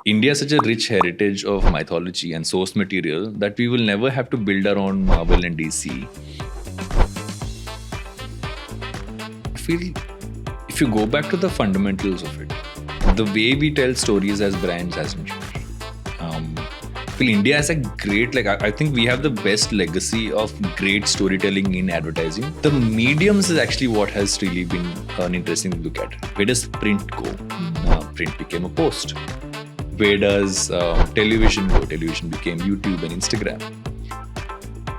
India has such a rich heritage of mythology and source material that we will never have to build our own Marvel and DC. I feel if you go back to the fundamentals of it, the way we tell stories as brands hasn't changed. I feel India has a great, I think we have the best legacy of great storytelling in advertising. The mediums is actually what has really been an interesting look at. Where does print go? Print became a post. Where does television go? Television became YouTube and Instagram.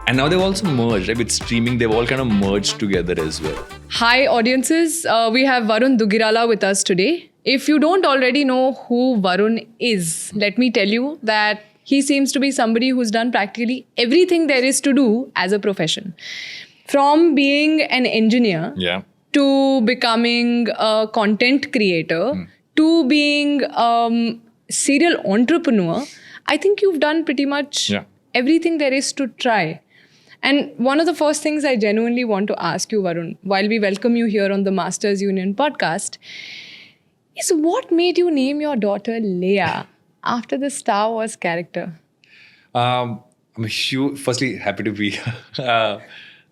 And now they've also merged, right? With streaming, they've all kind of merged together as well. Hi, audiences. We have Varun Duggirala with us today. If you don't already know who Varun is, let me tell you that he seems to be somebody who's done practically everything there is to do as a profession. From being an engineer to becoming a content creator to being serial entrepreneur, I think you've done pretty much everything there is to try. And one of the first things I genuinely want to ask you, Varun, while we welcome you here on the Masters Union podcast, is what made you name your daughter Leia after the Star Wars character? I'm a huge, firstly, happy to be here.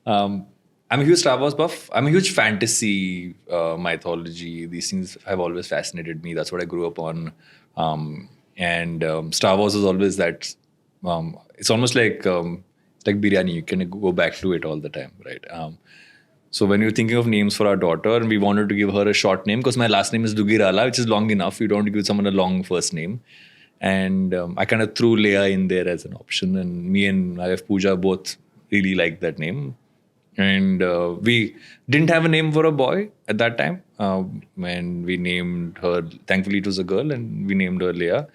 I'm a huge Star Wars buff. I'm a huge fantasy, mythology. These things have always fascinated me. That's what I grew up on. And Star Wars is always that. It's almost like biryani. You can go back to it all the time, right? So when you're thinking of names for our daughter, and we wanted to give her a short name because my last name is Duggirala, which is long enough. You don't want to give someone a long first name. And I kind of threw Leia in there as an option. And me and my wife Pooja both really liked that name. And we didn't have a name for a boy at that time. And we named her, thankfully it was a girl, and we named her Leia.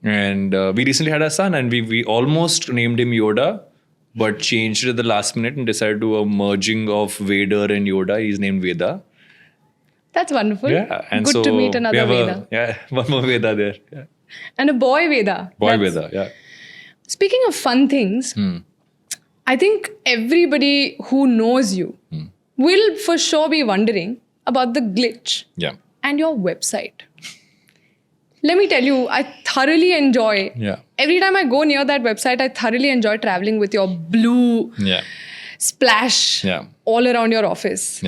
And we recently had a son, and we almost named him Yoda, but changed it at the last minute and decided to do a merging of Vader and Yoda. He's named Veda. That's wonderful. Yeah, and good to meet another Veda. One more Veda there. Yeah. And a boy Veda. Veda, yeah. Speaking of fun things, I think everybody who knows you will for sure be wondering about the glitch and your website. Let me tell you, I thoroughly enjoy. Every time I go near that website, I thoroughly enjoy traveling with your blue splash all around your office.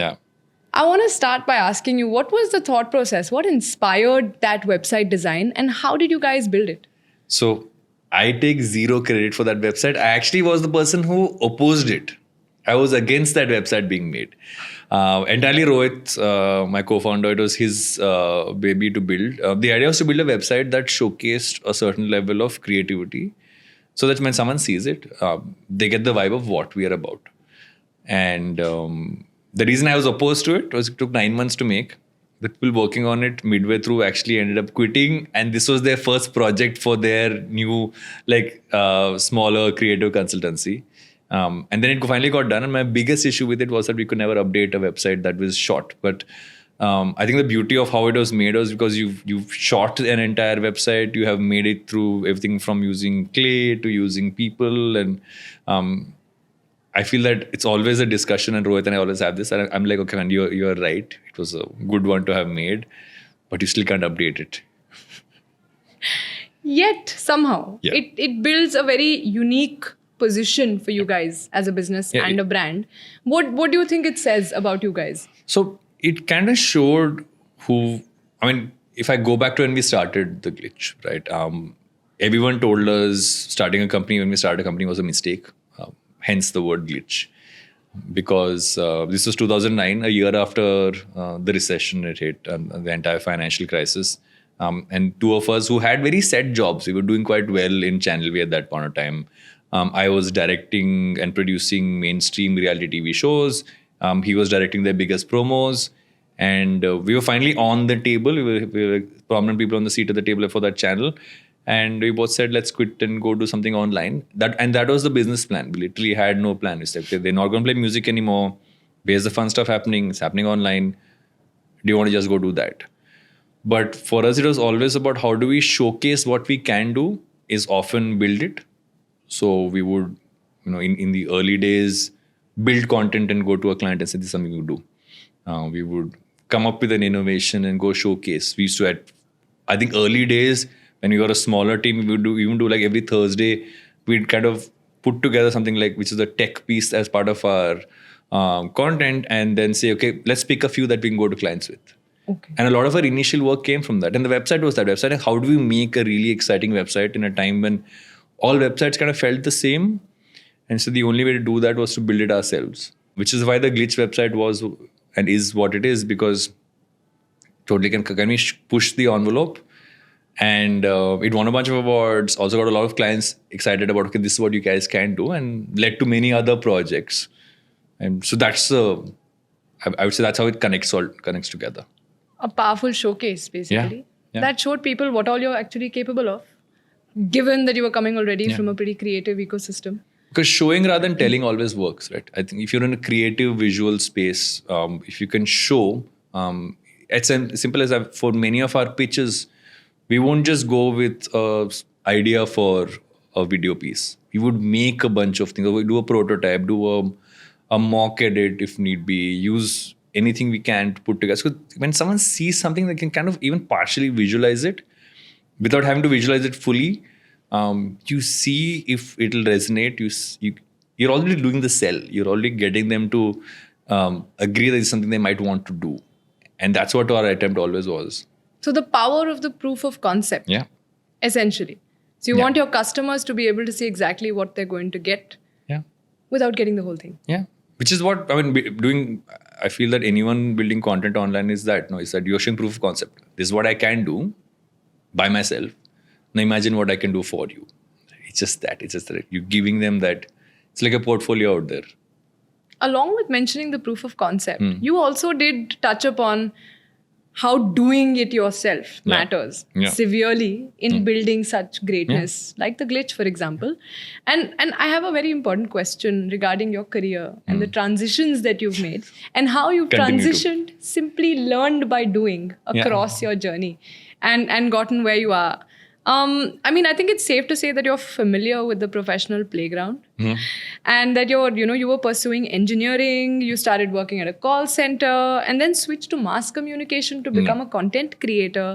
I want to start by asking you, what was the thought process? What inspired that website design, and how did you guys build it? So I take zero credit for that website. I actually was the person who opposed it. I was against that website being made. Entirely Rohit, my co-founder, it was his baby to build. The idea was to build a website that showcased a certain level of creativity, so that when someone sees it, they get the vibe of what we are about. And the reason I was opposed to it was it took 9 months to make. The people working on it midway through actually ended up quitting, and this was their first project for their new, smaller creative consultancy. And then it finally got done, and my biggest issue with it was that we could never update a website that was shot. But I think the beauty of how it was made was because you've shot an entire website, you have made it through everything from using clay to using people, and I feel that it's always a discussion, and Rohit and I always have this. And I'm like, okay, man, you're right. It was a good one to have made, but you still can't update it. Yet somehow it builds a very unique position for you guys as a business and a brand. What do you think it says about you guys? So it kind of showed if I go back to when we started the glitch, right? Everyone told us starting a company when we started a company was a mistake. Hence the word glitch. Because this was 2009, a year after the recession it hit and the entire financial crisis. And two of us who had very set jobs, we were doing quite well in Channel V at that point of time. I was directing and producing mainstream reality TV shows. He was directing their biggest promos. And we were finally on the table. We were prominent people on the seat at the table for that channel. And we both said, let's quit and go do something online. That was the business plan. We literally had no plan. We said, they're not going to play music anymore. Where's the fun stuff happening? It's happening online. Do you want to just go do that? But for us, it was always about how do we showcase what we can do is often build it. So we would, in the early days, build content and go to a client and say, this is something you do. We would come up with an innovation and go showcase. We used to, I think early days, when we were a smaller team, we would even do like every Thursday, we'd kind of put together something like, which is a tech piece as part of our content, and then say, okay, let's pick a few that we can go to clients with. Okay. And a lot of our initial work came from that. And the website was that website. How do we make a really exciting website in a time when all websites kind of felt the same? And so the only way to do that was to build it ourselves, which is why the Glitch website was and is what it is, because totally can we push the envelope? And it won a bunch of awards, also got a lot of clients excited about, okay, this is what you guys can do, and led to many other projects. And so that's, I would say that's how it connects together. A powerful showcase, basically. Yeah. That showed people what all you're actually capable of, given that you were coming already from a pretty creative ecosystem. Because showing rather than telling always works, right? I think if you're in a creative visual space, if you can show, it's as simple as for many of our pitches, we won't just go with an idea for a video piece. We would make a bunch of things. We do a prototype, do a mock edit if need be, use anything we can to put together. So when someone sees something, they can kind of even partially visualize it without having to visualize it fully. You see if it'll resonate. You're already doing the sell. You're already getting them to agree that it's something they might want to do. And that's what our attempt always was. So the power of the proof of concept, essentially. So you want your customers to be able to see exactly what they're going to get without getting the whole thing. Yeah. Which is what, I mean, doing, I feel that anyone building content online is that you're showing proof of concept. This is what I can do by myself. Now imagine what I can do for you. It's just that. You're giving them that. It's like a portfolio out there. Along with mentioning the proof of concept, you also did touch upon how doing it yourself matters severely in building such greatness, like the Glitch, for example. And I have a very important question regarding your career and the transitions that you've made and how you've transitioned, simply learned by doing across your journey and gotten where you are. I mean, I think it's safe to say that you're familiar with the professional playground and that you were pursuing engineering, you started working at a call center and then switched to mass communication to become a content creator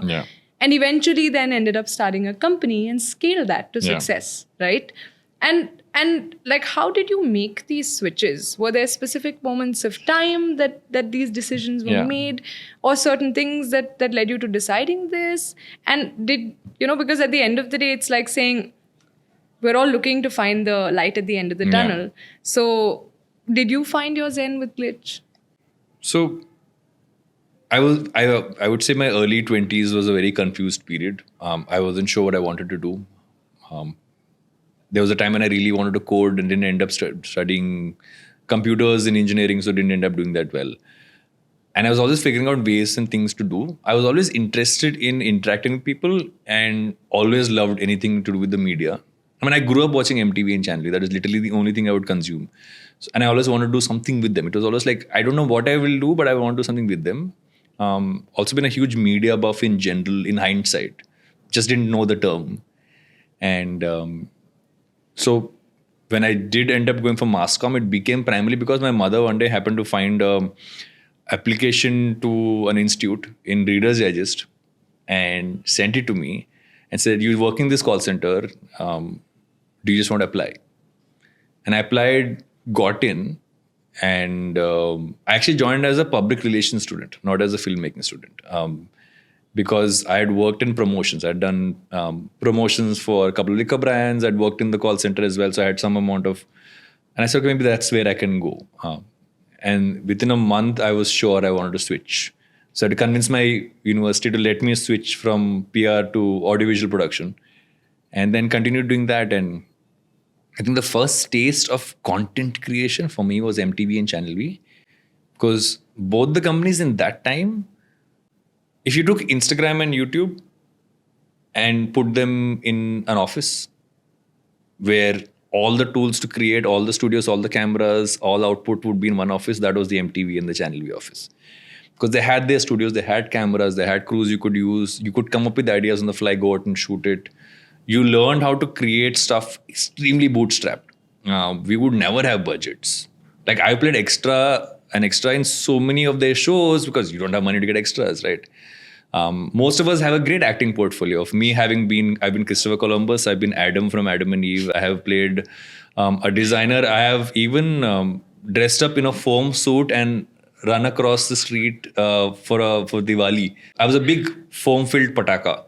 and eventually then ended up starting a company and scale that to success, right? And like, how did you make these switches? Were there specific moments of time that these decisions were made, or certain things that led you to deciding this? And because at the end of the day, it's like saying, we're all looking to find the light at the end of the tunnel. So did you find your zen with Glitch? So I would say my early 20s was a very confused period. I wasn't sure what I wanted to do. There was a time when I really wanted to code and didn't end up studying computers and engineering, so didn't end up doing that well. And I was always figuring out ways and things to do. I was always interested in interacting with people and always loved anything to do with the media. I mean, I grew up watching MTV and Channel V. That is literally the only thing I would consume. And I always wanted to do something with them. It was always like, I don't know what I will do, but I want to do something with them. Also been a huge media buff in general, in hindsight. Just didn't know the term. And so when I did end up going for MasterCamp, it became primarily because my mother one day happened to find an application to an institute in Reader's Digest and sent it to me and said, you're working in this call center. Do you just want to apply? And I applied, got in, and I actually joined as a public relations student, not as a filmmaking student. Because I had worked in promotions. I'd done promotions for a couple of liquor brands. I'd worked in the call center as well. So I had some amount of... And I said, okay, maybe that's where I can go. And within a month, I was sure I wanted to switch. So I had to convince my university to let me switch from PR to audiovisual production. And then continued doing that. And I think the first taste of content creation for me was MTV and Channel V. Because both the companies in that time... If you took Instagram and YouTube and put them in an office where all the tools to create, all the studios, all the cameras, all output would be in one office, that was the MTV and the Channel V office. Because they had their studios, they had cameras, they had crews you could use. You could come up with ideas on the fly, go out and shoot it. You learned how to create stuff extremely bootstrapped. We would never have budgets. Like I played extra in so many of their shows because you don't have money to get extras, right? Most of us have a great acting portfolio. Of me I've been Christopher Columbus, I've been Adam from Adam and Eve, I have played a designer, I have even dressed up in a foam suit and run across the street for Diwali. I was a big foam-filled pataka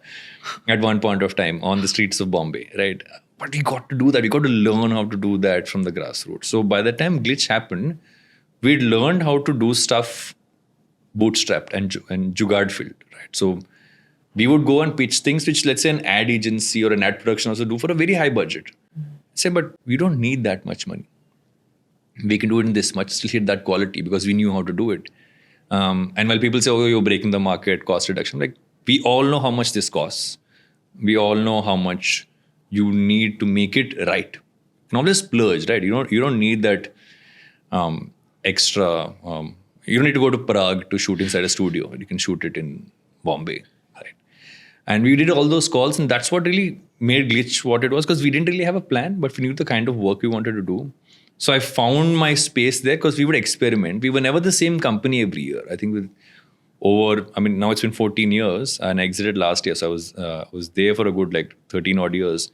at one point of time on the streets of Bombay, right? But we got to do that. We got to learn how to do that from the grassroots. So by the time Glitch happened, we'd learned how to do stuff bootstrapped and jugaad filled, right? So we would go and pitch things which, let's say, an ad agency or an ad production also do for a very high budget. Say, but we don't need that much money. We can do it in this much, still hit that quality because we knew how to do it. And while people say, oh, you're breaking the market, cost reduction, like we all know how much this costs. We all know how much you need to make it right. You can always splurge, right? You don't need that extra. You don't need to go to Prague to shoot inside a studio. You can shoot it in Bombay, right? And we did all those calls, and that's what really made Glitch what it was, because we didn't really have a plan, but we knew the kind of work we wanted to do. So I found my space there because we would experiment. We were never the same company every year. I think now it's been 14 years and I exited last year. So I was there for a good 13 odd years.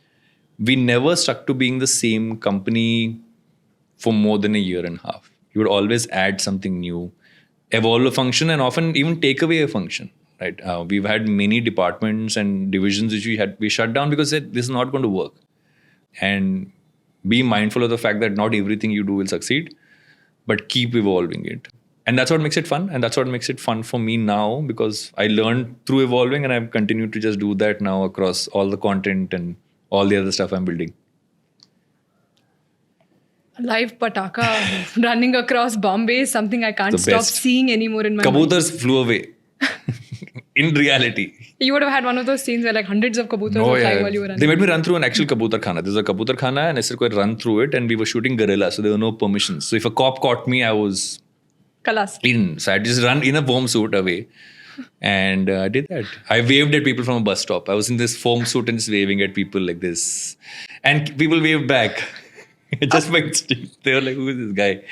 We never stuck to being the same company for more than a year and a half. You would always add something new, evolve a function, and often even take away a function. Right? We've had many departments and divisions which we shut down because this is not going to work. And be mindful of the fact that not everything you do will succeed, but keep evolving it. And that's what makes it fun. And that's what makes it fun for me now, because I learned through evolving, and I've continued to just do that now across all the content and all the other stuff I'm building. Live pataka running across Bombay is something I can't stop seeing anymore in my mind. Kabutars flew away. In reality. You would have had one of those scenes where hundreds of kabutars were flying while you were running. They made me run through an actual kabutar khana. There's a kabutar khana and I said, run through it, and we were shooting guerrilla, so there were no permissions. So if a cop caught me, I was in. So I just run in a foam suit away. And I did that. I waved at people from a bus stop. I was in this foam suit and just waving at people like this. And people waved back. Just by instinct. They were like, who is this guy?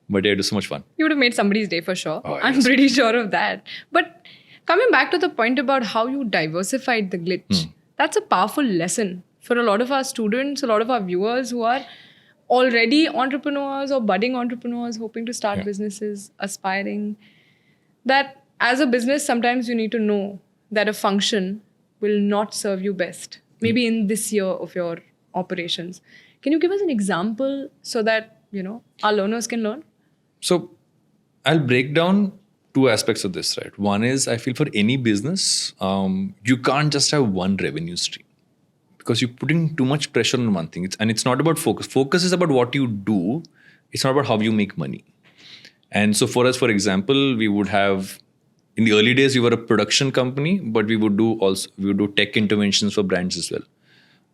But yeah, it was so much fun. You would have made somebody's day for sure. I'm pretty sure of that. But coming back to the point about how you diversified the Glitch, that's a powerful lesson for a lot of our students, a lot of our viewers who are already entrepreneurs or budding entrepreneurs hoping to start businesses, aspiring. That as a business, sometimes you need to know that a function will not serve you best, maybe in this year of your operations. Can you give us an example so that, our learners can learn? So I'll break down two aspects of this, right? One is, I feel for any business, you can't just have one revenue stream because you're putting too much pressure on one thing. It's not about focus. Focus is about what you do. It's not about how you make money. And so for us, for example, we would have, in the early days, we were a production company, but we would do tech interventions for brands as well.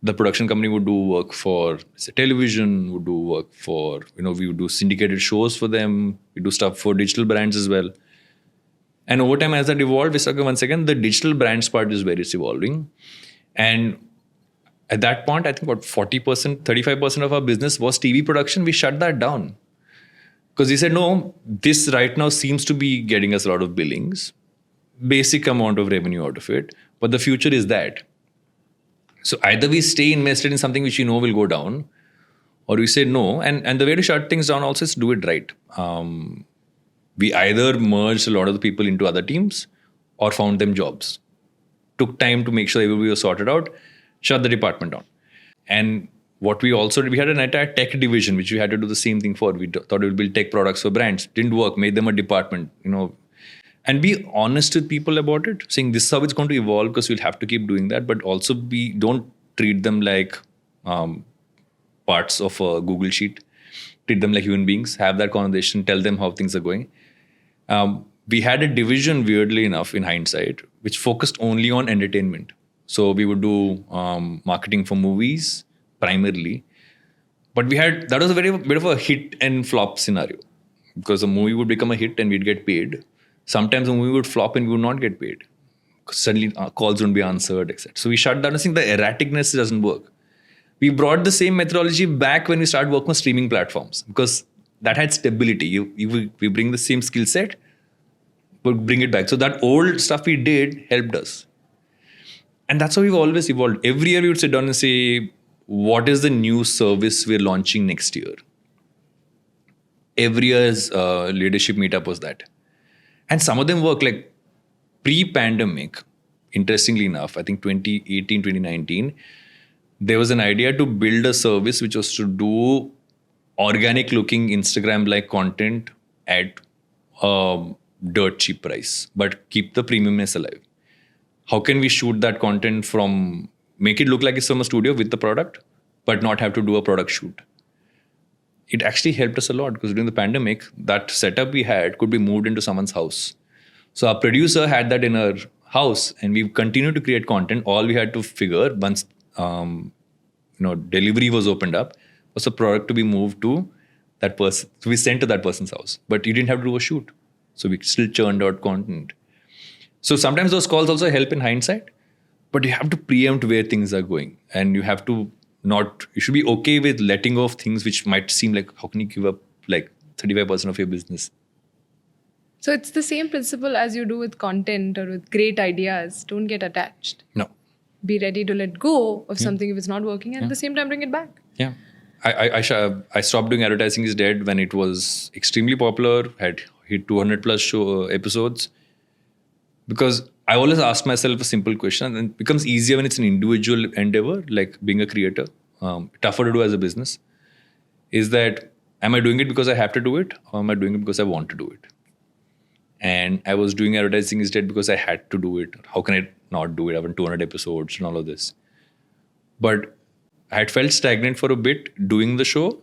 The production company would do work for television, would do work for, we would do syndicated shows for them. We do stuff for digital brands as well. And over time, as that evolved, we saw, once again, the digital brands part is where it's evolving. And at that point, I think about 40%, 35% of our business was TV production. We shut that down. Because we said, no, this right now seems to be getting us a lot of billings, basic amount of revenue out of it. But the future is that. So either we stay invested in something which will go down, or we say no. And the way to shut things down also is to do it right. We either merged a lot of the people into other teams or found them jobs. Took time to make sure everybody was sorted out, shut the department down. And what we also did, we had an entire tech division, which we had to do the same thing for. We thought we would build tech products for brands. Didn't work, made them a department, And be honest with people about it, saying this is how it's going to evolve because we'll have to keep doing that. But also don't treat them like parts of a Google sheet. Treat them like human beings. Have that conversation. Tell them how things are going. We had a division, weirdly enough, in hindsight, which focused only on entertainment. So we would do marketing for movies primarily. But that was a bit of a hit and flop scenario because the movie would become a hit and we'd get paid. Sometimes the movie would flop and we would not get paid. Suddenly calls wouldn't be answered, etc. So we shut down. I think the erraticness doesn't work. We brought the same methodology back when we started working on streaming platforms because that had stability. We bring the same skill set, bring it back. So that old stuff we did helped us. And that's how we've always evolved. Every year we would sit down and say, what is the new service we're launching next year? Every year's leadership meetup was that. And some of them work like pre-pandemic, interestingly enough, I think 2018, 2019, there was an idea to build a service which was to do organic looking Instagram-like content at dirt cheap price, but keep the premiumness alive. How can we shoot that content make it look like it's from a studio with the product, but not have to do a product shoot? It actually helped us a lot because during the pandemic, that setup we had could be moved into someone's house. So our producer had that in her house, and we continued to create content. All we had to figure once delivery was opened up was a product to be moved to that person, to be sent to that person's house. But you didn't have to do a shoot. So we still churned out content. So sometimes those calls also help in hindsight, but you have to preempt where things are going. And you have to you should be okay with letting go of things which might seem like, how can you give up like 35% of your business? So it's the same principle as you do with content or with great ideas. Don't get attached. No. Be ready to let go of something if it's not working and at the same time bring it back. Yeah. I stopped doing Advertising is Dead when it was extremely popular, had hit 200 plus episodes. Because I always ask myself a simple question, and it becomes easier when it's an individual endeavor, like being a creator, tougher to do as a business, is that, am I doing it because I have to do it, or am I doing it because I want to do it? And I was doing Advertising is Dead because I had to do it. How can I not do it? I've done 200 episodes and all of this. But I had felt stagnant for a bit doing the show.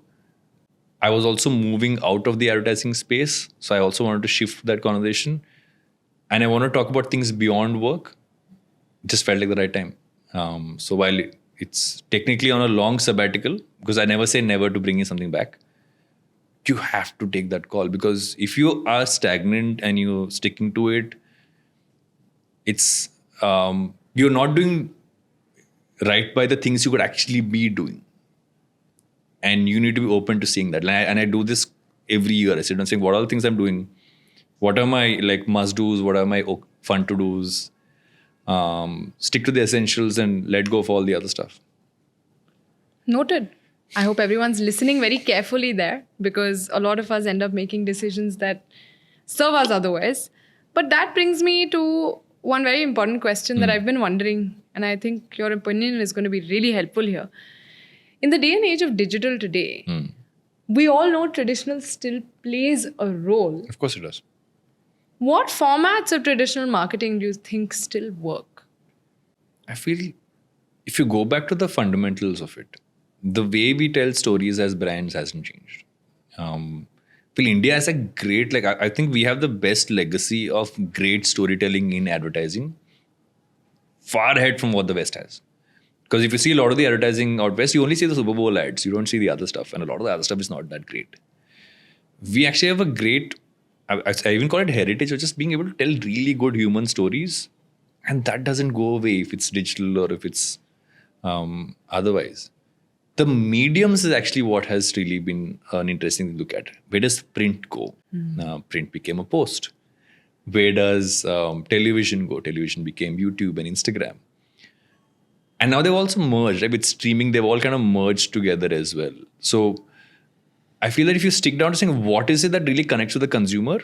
I was also moving out of the advertising space. So I also wanted to shift that conversation. And I want to talk about things beyond work. It just felt like the right time. So while it's technically on a long sabbatical, because I never say never to bring in something back, you have to take that call. Because if you are stagnant and you're sticking to it, it's you're not doing right by the things you could actually be doing. And you need to be open to seeing that. And I do this every year. I sit down saying, what are the things I'm doing? What are my like must-dos? What are my fun to-dos? Stick to the essentials and let go of all the other stuff. Noted. I hope everyone's listening very carefully there, because a lot of us end up making decisions that serve us otherwise. But that brings me to one very important question that I've been wondering, and I think your opinion is going to be really helpful here. In the day and age of digital today, we all know traditional still plays a role. Of course it does. What formats of traditional marketing do you think still work? I feel if you go back to the fundamentals of it, the way we tell stories as brands hasn't changed. India has a great, I think we have the best legacy of great storytelling in advertising, far ahead from what the West has. Because if you see a lot of the advertising out West, you only see the Super Bowl ads. You don't see the other stuff. And a lot of the other stuff is not that great. We actually have a great, I even call it heritage of just being able to tell really good human stories. And that doesn't go away if it's digital or if it's otherwise. The mediums is actually what has really been an interesting thing to look at. Where does print go? Print became a post. Where does television go? Television became YouTube and Instagram. And now they've also merged, right? With streaming, they've all kind of merged together as well. So I feel that if you stick down to saying what is it that really connects with the consumer,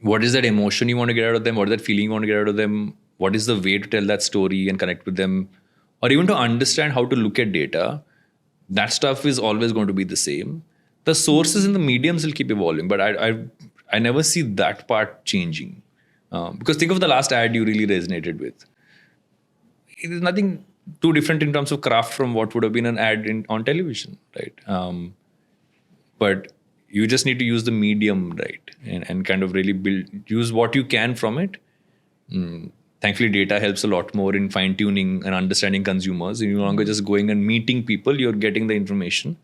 what is that emotion you want to get out of them, what is that feeling you want to get out of them, what is the way to tell that story and connect with them, or even to understand how to look at data, that stuff is always going to be the same. The sources and the mediums will keep evolving, but I never see that part changing. Because think of the last ad you really resonated with. It is nothing too different in terms of craft from what would have been an ad on television, right? But you just need to use the medium right and kind of really use what you can from it. Thankfully, data helps a lot more in fine-tuning and understanding consumers. You're no longer just going and meeting people, you're getting the information.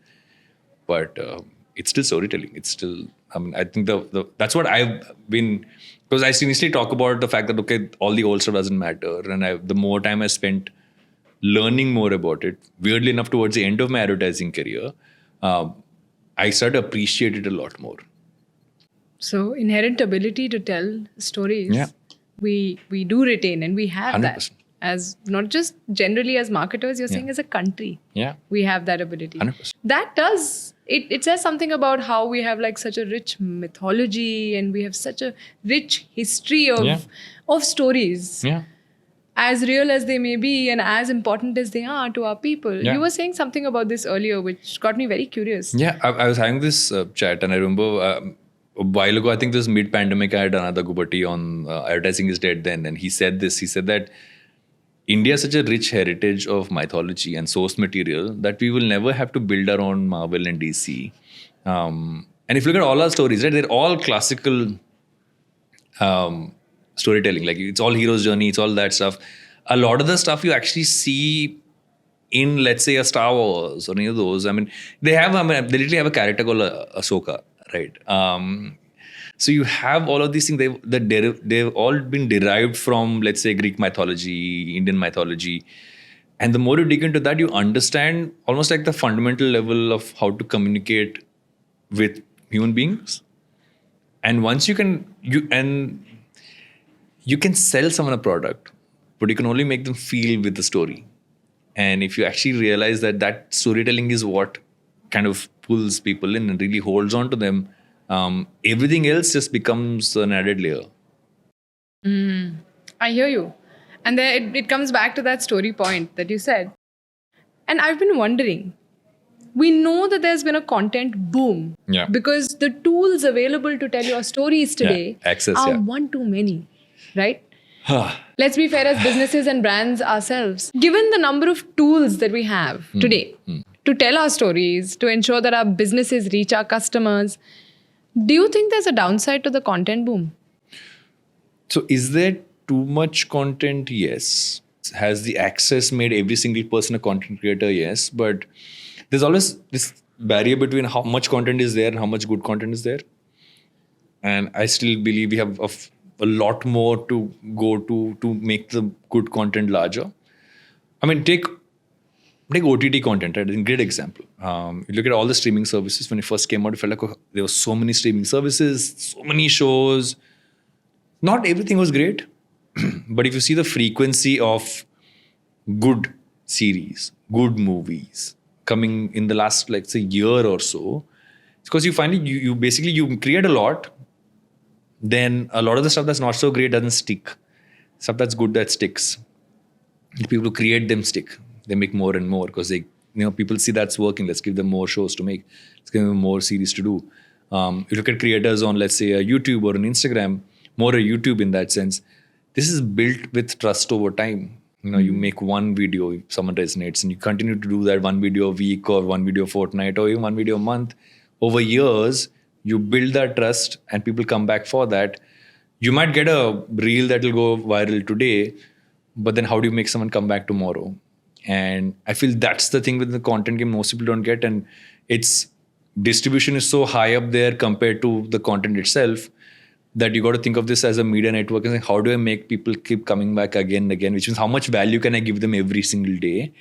But it's still storytelling. It's still, I think that's what I've been, because I seriously talk about the fact that, okay, all the old stuff doesn't matter. And the more time I spent learning more about it, weirdly enough, towards the end of my advertising career, I started to appreciate it a lot more. So inherent ability to tell stories, Yeah. we do retain, and we have that 100%. as not just generally as marketers. You're saying as a country, Yeah. we have that ability. 100%. That does it says something about how we have like such a rich mythology, and we have such a rich history of Yeah. of stories. Yeah. As real as they may be and as important as they are to our people. Yeah. You were saying something about this earlier, which got me very curious. Yeah, I was having this chat, and I remember a while ago, I think this mid-pandemic, I had another Gubati on Advertising is Dead then, and he said this. He said that India has such a rich heritage of mythology and source material that we will never have to build our own Marvel and DC. And if you look at all our stories, right, they're all classical storytelling. Like it's all hero's journey, it's all that stuff. A lot of the stuff you actually see in, let's say, a Star Wars or any of those. I mean, they literally have a character called Ahsoka, right? So you have all of these things. They've all been derived from, let's say, Greek mythology, Indian mythology. And the more you dig into that, you understand almost like the fundamental level of how to communicate with human beings. And once you can sell someone a product, but you can only make them feel with the story. And if you actually realize that storytelling is what kind of pulls people in and really holds on to them, everything else just becomes an added layer. I hear you. And then it comes back to that story point that you said. And I've been wondering, we know that there's been a content boom. Yeah. Because the tools available to tell your stories today access, are yeah. one too many, right? Let's be fair as businesses and brands ourselves. Given the number of tools that we have today to tell our stories, to ensure that our businesses reach our customers, do you think there's a downside to the content boom? So is there too much content? Yes. Has the access made every single person a content creator? Yes. But there's always this barrier between how much content is there and how much good content is there. And I still believe we have a lot more to go to make the good content larger. I mean, take OTT content, right? A great example. You look at all the streaming services. When it first came out, it felt like there were so many streaming services, so many shows. Not everything was great. But if you see the frequency of good series, good movies coming in the last, like, say, year or so, it's because you finally, you basically, you create a lot. Then a lot of the stuff that's not so great doesn't stick. Stuff that's good, that sticks. The people who create them stick. They make more and more because people see that's working. Let's give them more shows to make. Let's give them more series to do. You look at creators on, let's say, a YouTube or an Instagram, more a YouTube in that sense. This is built with trust over time. You make one video, if someone resonates, and you continue to do that one video a week or one video a fortnight or even one video a month. Over years, you build that trust and people come back for that. You might get a reel that will go viral today, but then how do you make someone come back tomorrow? And I feel that's the thing with the content game most people don't get. And its distribution is so high up there compared to the content itself that you got to think of this as a media network and say, how do I make people keep coming back again and again? Which means how much value can I give them every single day?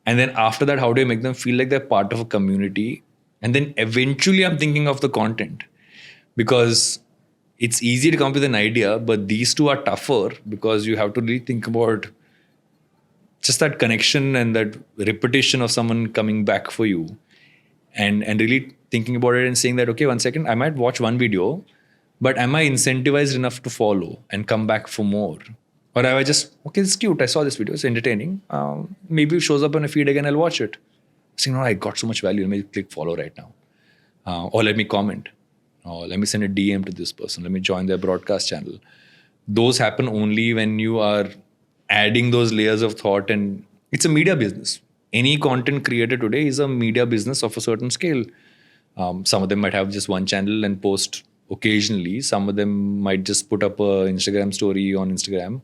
And then after that, how do I make them feel like they're part of a community? And then eventually I'm thinking of the content, because it's easy to come up with an idea, but these two are tougher because you have to really think about just that connection and that repetition of someone coming back for you, and really thinking about it and saying that, okay, 1 second, I might watch one video, but am I incentivized enough to follow and come back for more? Or am I just, okay, it's cute, I saw this video, it's entertaining. Maybe it shows up on a feed again, I'll watch it. Saying, no, I got so much value, let me click follow right now. Or let me comment. Or let me send a DM to this person. Let me join their broadcast channel. Those happen only when you are adding those layers of thought, and it's a media business. Any content creator today is a media business of a certain scale. Some of them might have just one channel and post occasionally. Some of them might just put up a Instagram story on Instagram.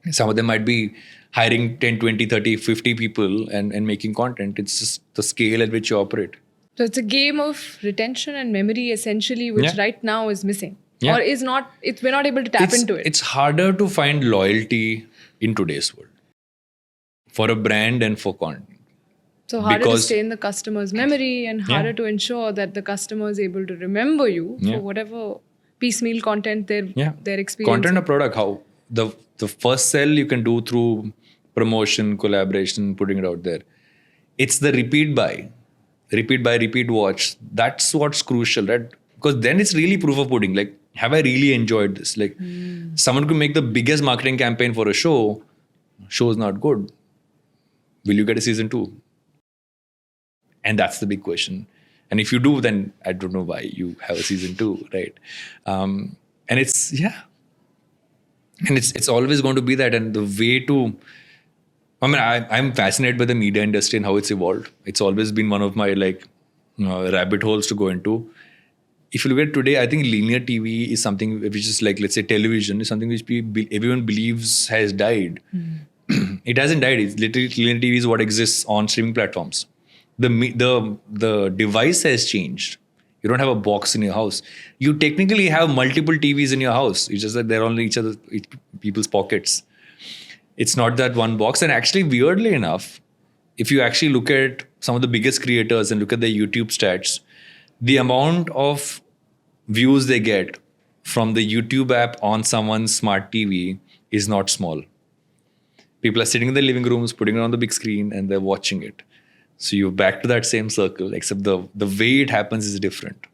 Some of them might be hiring 10, 20, 30, 50 people and making content. It's just the scale at which you operate. So it's a game of retention and memory, essentially, which right now is missing. Yeah. Or is not, we're not able to tap into it. It's harder to find loyalty in today's world for a brand and for content. So harder to Because- stay in the customer's memory and harder to ensure that the customer is able to remember you Yeah. for whatever piecemeal content they're experiencing. Content or product, how the first sell you can do through promotion, collaboration, putting it out there. It's the repeat buy, repeat watch. That's what's crucial, right? Because then it's really proof of pudding. Like, have I really enjoyed this? Like, someone could make the biggest marketing campaign for a show's not good. Will you get a season 2? And that's the big question. And if you do, then I don't know why you have a season 2, right? And it's and it's always going to be that. And the way to, I mean, I'm fascinated by the media industry and how it's evolved. It's always been one of my rabbit holes to go into. If you look at today, I think linear TV is something which is like, let's say, television is something which everyone believes has died. It hasn't died. It's literally linear TV is what exists on streaming platforms. The device has changed. You don't have a box in your house. You technically have multiple TVs in your house. It's just that they're on each people's pockets. It's not that one box. And actually, weirdly enough, if you actually look at some of the biggest creators and look at their YouTube stats, the amount of views they get from the YouTube app on someone's smart TV is not small. People are sitting in their living rooms, putting it on the big screen, and they're watching it. So you're back to that same circle, except the way it happens is different.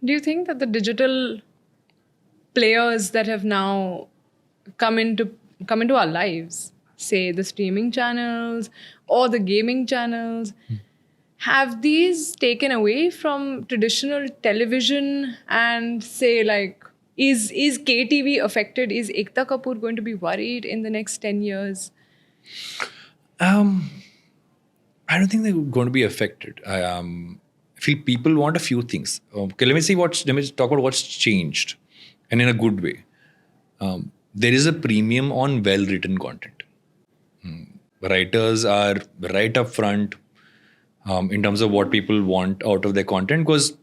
Do you think that the digital players that have now come into our lives, say the streaming channels or the gaming channels, have these taken away from traditional television? And say, like, is KTV affected? Is Ekta Kapoor going to be worried in the next 10 years? I don't think they're going to be affected. I feel people want a few things. Okay, let me talk about what's changed, and in a good way. There is a premium on well-written content. Writers are right up front in terms of what people want out of their content, because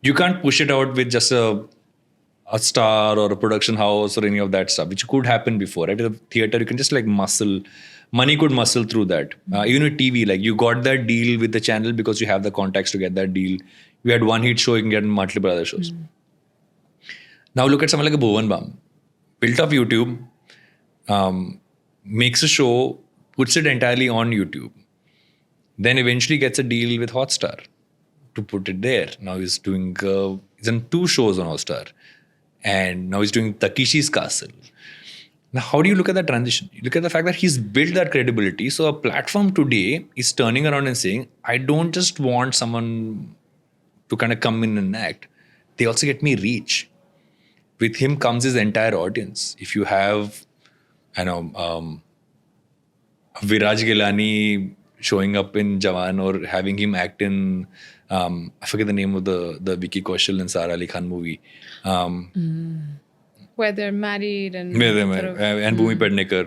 you can't push it out with just a star or a production house or any of that stuff, which could happen before. Right? At the theater, you can just money could muscle through that. Even with TV, like, you got that deal with the channel because you have the contacts to get that deal. You had one hit show, you can get multiple other shows. Now look at someone like a Bhuvan Bam, built up YouTube, makes a show, puts it entirely on YouTube, then eventually gets a deal with Hotstar to put it there. Now he's doing, he's done 2 shows on Hotstar, and now he's doing Takeshi's Castle. Now, how do you look at that transition? You look at the fact that he's built that credibility. So a platform today is turning around and saying, I don't just want someone to kind of come in and act. They also get me reach. With him comes his entire audience. If you have, Viraj Gilani showing up in Jawan, or having him act in, I forget the name of the Vicky Kaushal and Sara Ali Khan movie. Where they're married and and Bhumi Pednekar.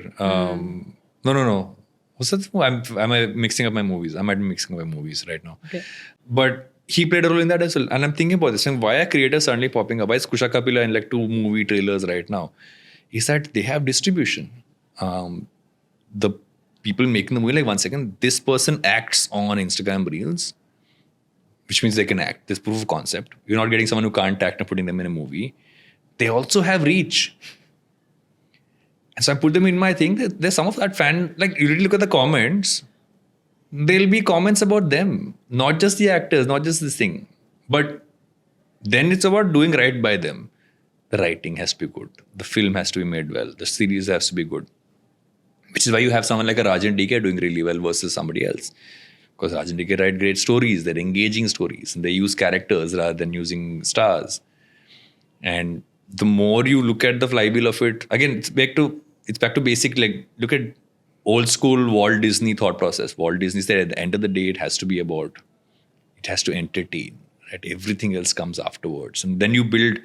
No. What's that? Am I mixing up my movies? I might be mixing up my movies right now. Okay. But he played a role in that as well. And I'm thinking about this. And why are creators suddenly popping up? Why is Kusha Kapila in like 2 movie trailers right now? Is that they have distribution. The people making the movie, like, 1 second, this person acts on Instagram Reels, which means they can act. There's proof of concept. You're not getting someone who can't act and putting them in a movie. They also have reach. And so I put them in my thing. There's some of that fan, like, you really look at the comments, there'll be comments about them, not just the actors, not just this thing. But then it's about doing right by them. The writing has to be good. The film has to be made well. The series has to be good. Which is why you have someone like a Rajan DK doing really well versus somebody else. Because Rajan DK write great stories. They're engaging stories. And they use characters rather than using stars. And the more you look at the flywheel of it, again, it's back to basic. Like, look at old school Walt Disney thought process. Walt Disney said at the end of the day, it has to entertain. Right? Everything else comes afterwards. And then you build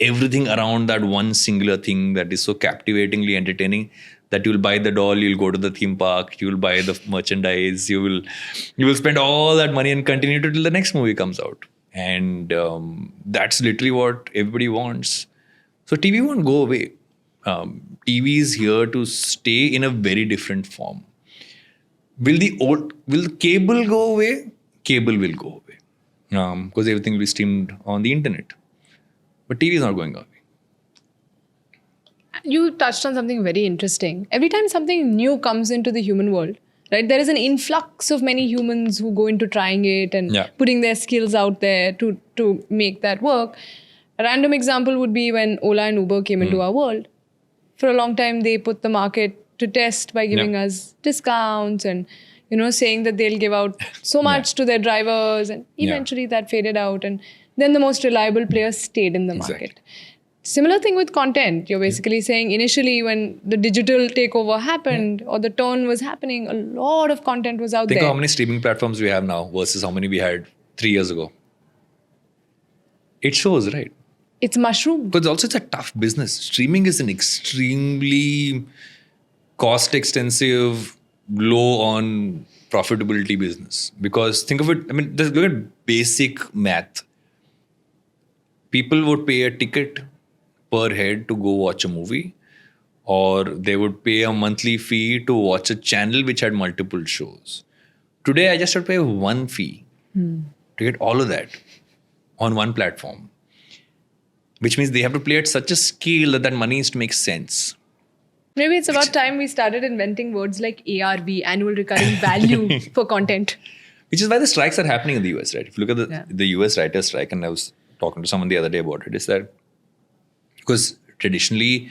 everything around that one singular thing that is so captivatingly entertaining that you'll buy the doll, you'll go to the theme park, you'll buy the merchandise, you will spend all that money and continue to till the next movie comes out. And that's literally what everybody wants. So TV won't go away. TV is here to stay in a very different form. will the cable go away? Cable will go away. Because everything will be streamed on the internet. But TV is not going away. You touched on something very interesting. Every time something new comes into the human world, right, there is an influx of many humans who go into trying it and putting their skills out there to make that work. A random example would be when Ola and Uber came into our world. For a long time, they put the market to test by giving us discounts and, saying that they'll give out so much to their drivers. And eventually that faded out. And then the most reliable players stayed in the market. Similar thing with content. You're basically saying initially when the digital takeover happened or the turn was happening, a lot of content was out there. Think of how many streaming platforms we have now versus how many we had 3 years ago. It shows, right? It's mushroom. Because also it's a tough business. Streaming is an extremely cost-extensive, low on profitability business. Because think of it, just look at basic math. People would pay a ticket per head to go watch a movie, or they would pay a monthly fee to watch a channel which had multiple shows. Today, I just have to pay one fee to get all of that on one platform. Which means they have to play at such a scale that money is to make sense. Maybe it's about time we started inventing words like ARV, annual recurring value for content. Which is why the strikes are happening in the US, right? If you look at the US writer's strike, and I was talking to someone the other day about it, is that because traditionally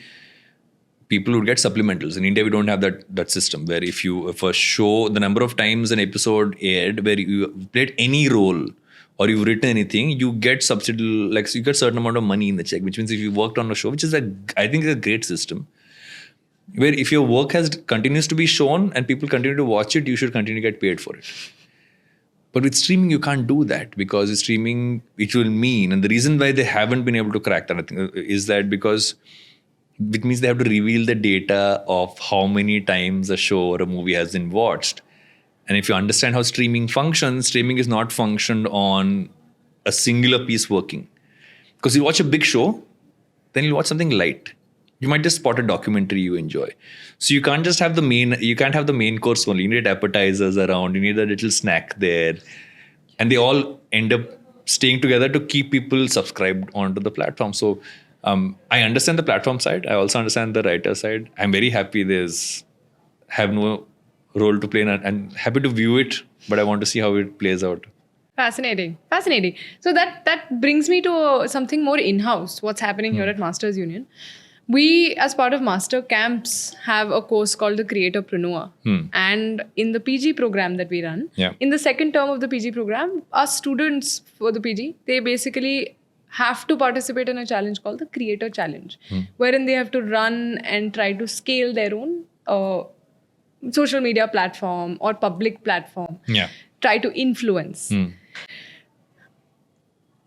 people would get supplementals. In India, we don't have that system where if a show, the number of times an episode aired where you played any role or you've written anything, you get subsidy, like you get a certain amount of money in the check, which means if you worked on a show, which is I think is a great system, where if your work continues to be shown and people continue to watch it, you should continue to get paid for it. But with streaming, you can't do that because with streaming, it will mean, and the reason why they haven't been able to crack that, I think, is that because it means they have to reveal the data of how many times a show or a movie has been watched. And if you understand how streaming functions, streaming is not functioned on a singular piece working. Because you watch a big show, then you watch something light. You might just spot a documentary you enjoy. So you can't just have the main course only. You need appetizers around, you need a little snack there. And they all end up staying together to keep people subscribed onto the platform. So I understand the platform side. I also understand the writer side. I'm very happy have no role to play and happy to view it, but I want to see how it plays out. Fascinating. So that brings me to something more in-house, what's happening here at Masters Union. We, as part of MasterCamps, have a course called the Creatorpreneur. And in the PG program that we run, in the second term of the PG program, our students for the PG, they basically have to participate in a challenge called the Creator Challenge, wherein they have to run and try to scale their own social media platform or public platform, try to influence.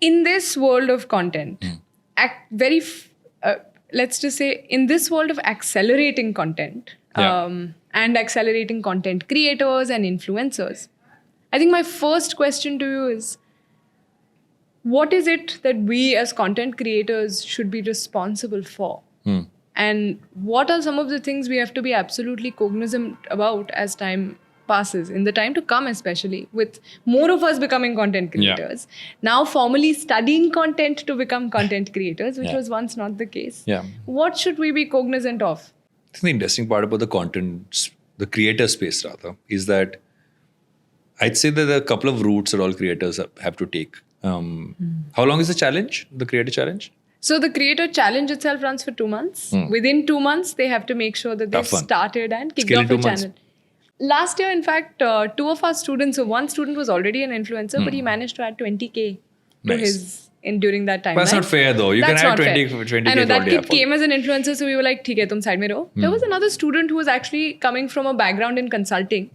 In this world of content, let's just say in this world of accelerating content and accelerating content creators and influencers, I think my first question to you is, what is it that we as content creators should be responsible for? And what are some of the things we have to be absolutely cognizant about as time passes, in the time to come, especially with more of us becoming content creators, now formally studying content to become content creators, which was once not the case. What should we be cognizant of? I think the interesting part about the content, the creator space rather, is that I'd say that there are a couple of routes that all creators have to take. How long is the challenge, the creator challenge? So the creator challenge itself runs for 2 months. Within 2 months, they have to make sure that they've started and kicked off a channel. Last year, in fact, 2 of our students, so one student was already an influencer, but he managed to add 20K to his during that time. That's not fair though. You can add 20K. I know, that kid came as an influencer, so we were like, "Theek hai, tum side mein raho." There was another student who was actually coming from a background in consulting,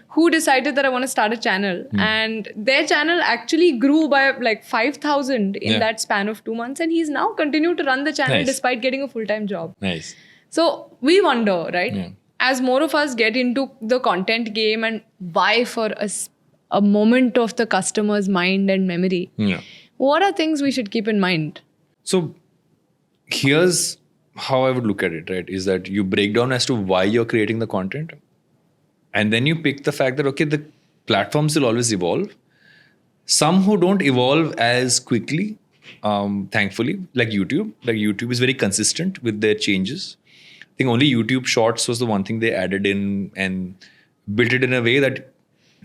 who decided that I want to start a channel. And their channel actually grew by like 5,000 in that span of 2 months. And he's now continued to run the channel despite getting a full-time job. Nice. So we wonder, right? As more of us get into the content game and vie for a moment of the customer's mind and memory, what are things we should keep in mind? So here's how I would look at it, right? Is that you break down as to why you're creating the content. And then you pick the fact that, okay, the platforms will always evolve. Some who don't evolve as quickly, thankfully, like YouTube. Like YouTube is very consistent with their changes. I think only YouTube Shorts was the one thing they added in and built it in a way that,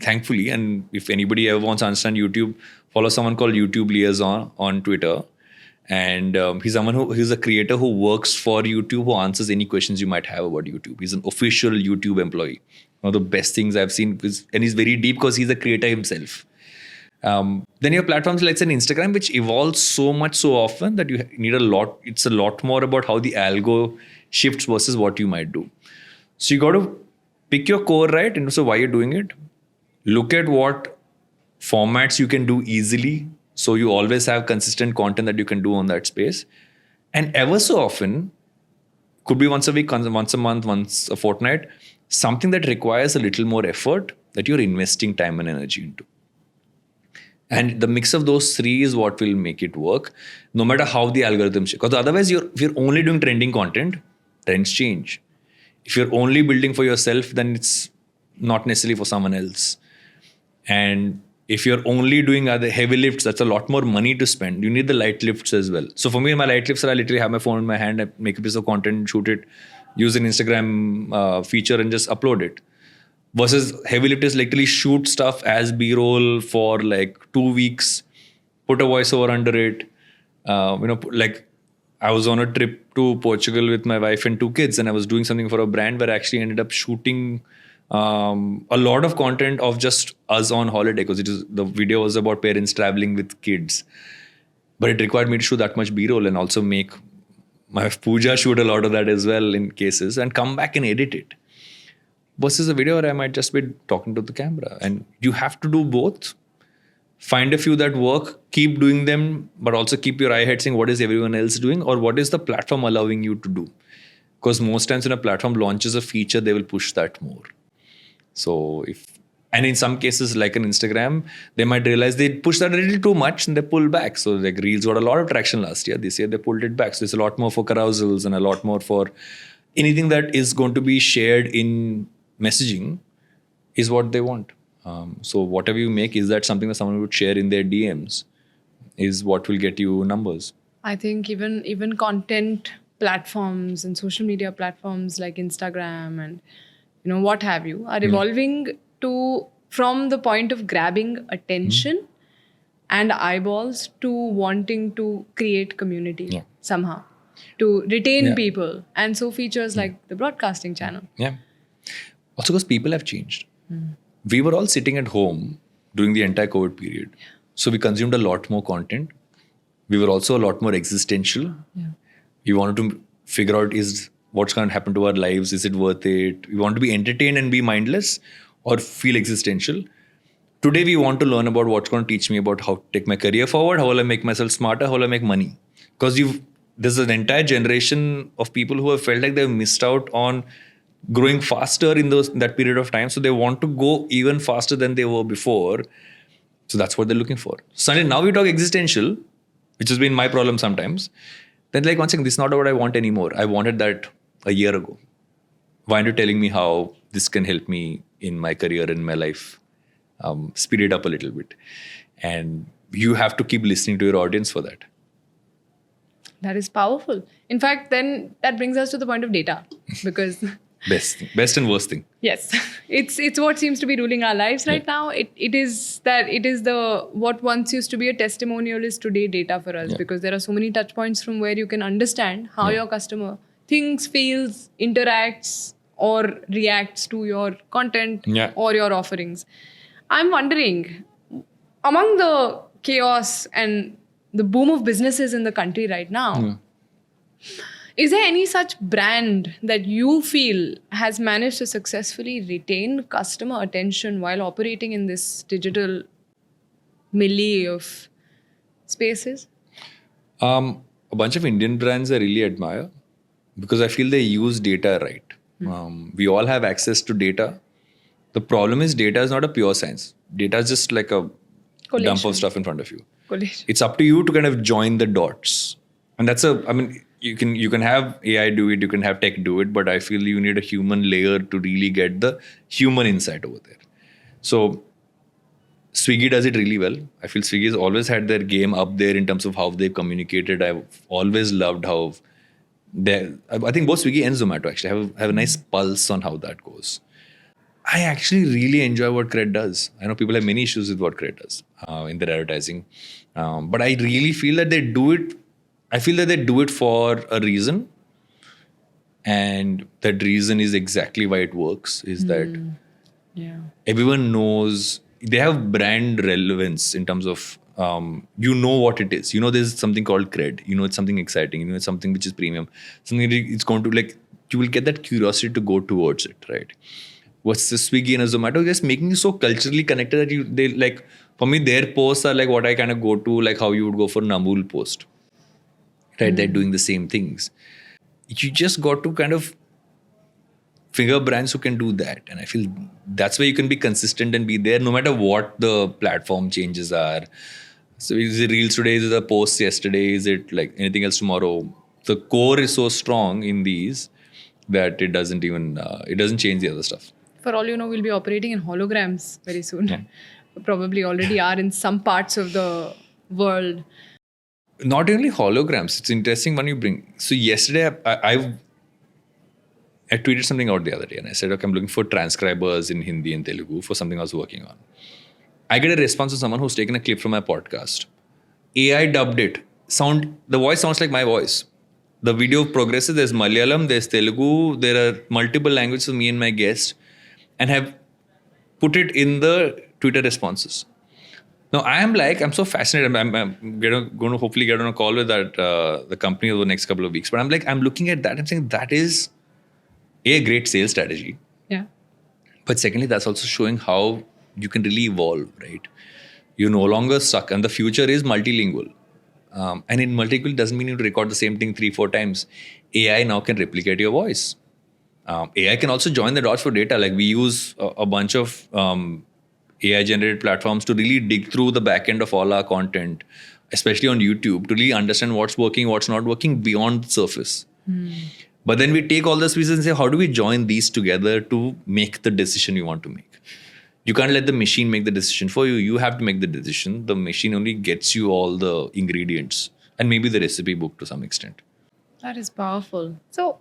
thankfully, and if anybody ever wants to understand YouTube, follow someone called YouTube Liaison on Twitter. And he's a creator who works for YouTube, who answers any questions you might have about YouTube. He's an official YouTube employee. One of the best things I've seen, and he's very deep because he's a creator himself. Then you have platforms like, say, Instagram, which evolves so much so often that you need a lot. It's a lot more about how the algo shifts versus what you might do. So you got to pick your core right, and so why you're doing it. Look at what formats you can do easily, so you always have consistent content that you can do on that space. And ever so often, could be once a week, once a month, once a fortnight, something that requires a little more effort that you're investing time and energy into. And the mix of those three is what will make it work, no matter how the algorithms shift. Because otherwise, if you're only doing trending content, trends change. If you're only building for yourself, then it's not necessarily for someone else. And if you're only doing other heavy lifts, that's a lot more money to spend. You need the light lifts as well. So for me, my light lifts are I literally have my phone in my hand, I make a piece of content, shoot it, use an Instagram feature and just upload it. Versus heavy lift is literally shoot stuff as B-roll for like 2 weeks, put a voiceover under it. Like I was on a trip to Portugal with my wife and 2 kids, and I was doing something for a brand where I actually ended up shooting a lot of content of just us on holiday, because the video was about parents traveling with kids. But it required me to shoot that much B-roll and also make my puja shoot a lot of that as well in cases and come back and edit it. Versus a video where I might just be talking to the camera. And you have to do both. Find a few that work, keep doing them, but also keep your eye ahead saying what is everyone else doing or what is the platform allowing you to do. Because most times when a platform launches a feature, they will push that more. So and in some cases, like an Instagram, they might realize they push that a little too much and they pull back. So like Reels got a lot of traction last year. This year they pulled it back. So it's a lot more for carousels and a lot more for anything that is going to be shared in messaging is what they want. So whatever you make, is that something that someone would share in their DMs is what will get you numbers. I think even content platforms and social media platforms like Instagram and what have you are evolving from the point of grabbing attention and eyeballs to wanting to create community somehow, to retain people. And so features like the broadcasting channel. Yeah. Also because people have changed. We were all sitting at home during the entire COVID period. So we consumed a lot more content. We were also a lot more existential. We wanted to figure out what's going to happen to our lives. Is it worth it? We want to be entertained and be mindless or feel existential. Today we want to learn about what's going to teach me about how to take my career forward, how will I make myself smarter, how will I make money. Because there's an entire generation of people who have felt like they've missed out on growing faster in that period of time. So they want to go even faster than they were before. So that's what they're looking for. Suddenly now we talk existential, which has been my problem sometimes. Then like one second, this is not what I want anymore. I wanted that a year ago. Why aren't you telling me how this can help me in my career, in my life? Speed it up a little bit. And you have to keep listening to your audience for that. That is powerful. In fact, then that brings us to the point of data, because best and worst thing. Yes, it's what seems to be ruling our lives right now. It is what once used to be a testimonial is today data for us, because there are so many touch points from where you can understand how your customer thinks, feels, interacts or reacts to your content or your offerings. I'm wondering, among the chaos and the boom of businesses in the country right now, is there any such brand that you feel has managed to successfully retain customer attention while operating in this digital milieu of spaces? A bunch of Indian brands I really admire because I feel they use data right. We all have access to data. The problem is data is not a pure science. Data is just like a dump of stuff in front of you. It's up to you to kind of join the dots. And you can have AI do it, you can have tech do it, but I feel you need a human layer to really get the human insight over there. So Swiggy does it really well. I feel Swiggy has always had their game up there in terms of how they've communicated. I've always loved how I think both Swiggy and Zomato actually have a nice pulse on how that goes. I actually really enjoy what Cred does. I know people have many issues with what Cred does in their advertising. But I really feel that they do it. I feel that they do it for a reason. And that reason is exactly why it works, is that everyone knows they have brand relevance in terms of you know what it is. You know there's something called Cred. You know it's something exciting. You know it's something which is premium. Something it's going to like, you will get that curiosity to go towards it, right? What's the Swiggy and a Zomato just making you so culturally connected that they like, for me, their posts are like what I kind of go to, like how you would go for an Amul post, right? They're doing the same things. You just got to kind of figure brands who can do that. And I feel that's where you can be consistent and be there no matter what the platform changes are. So is it Reels today? Is it a post yesterday? Is it like anything else tomorrow? The core is so strong in these that it doesn't even, it doesn't change the other stuff. For all you know, we'll be operating in holograms very soon. Yeah. Probably already are in some parts of the world. Not only holograms, it's interesting when you bring. So yesterday, I tweeted something out the other day and I said, okay, I'm looking for transcribers in Hindi and Telugu for something I was working on. I get a response from someone who's taken a clip from my podcast. AI dubbed it. The voice sounds like my voice. The video progresses. There's Malayalam, there's Telugu, there are multiple languages of me and my guest, and have put it in the Twitter responses. Now, I'm so fascinated. I'm going to hopefully get on a call with the company over the next couple of weeks. But I'm looking at that and saying that is a great sales strategy. Yeah. But secondly, that's also showing how you can really evolve, right? You're no longer stuck. And the future is multilingual. And in multilingual doesn't mean you record the same thing 3-4 times. AI now can replicate your voice. AI can also join the dots for data. Like we use a bunch of AI-generated platforms to really dig through the back end of all our content, especially on YouTube, to really understand what's working, what's not working beyond the surface. But then we take all those pieces and say, how do we join these together to make the decision you want to make? You can't let the machine make the decision for you. You have to make the decision. The machine only gets you all the ingredients and maybe the recipe book to some extent. That is powerful. So,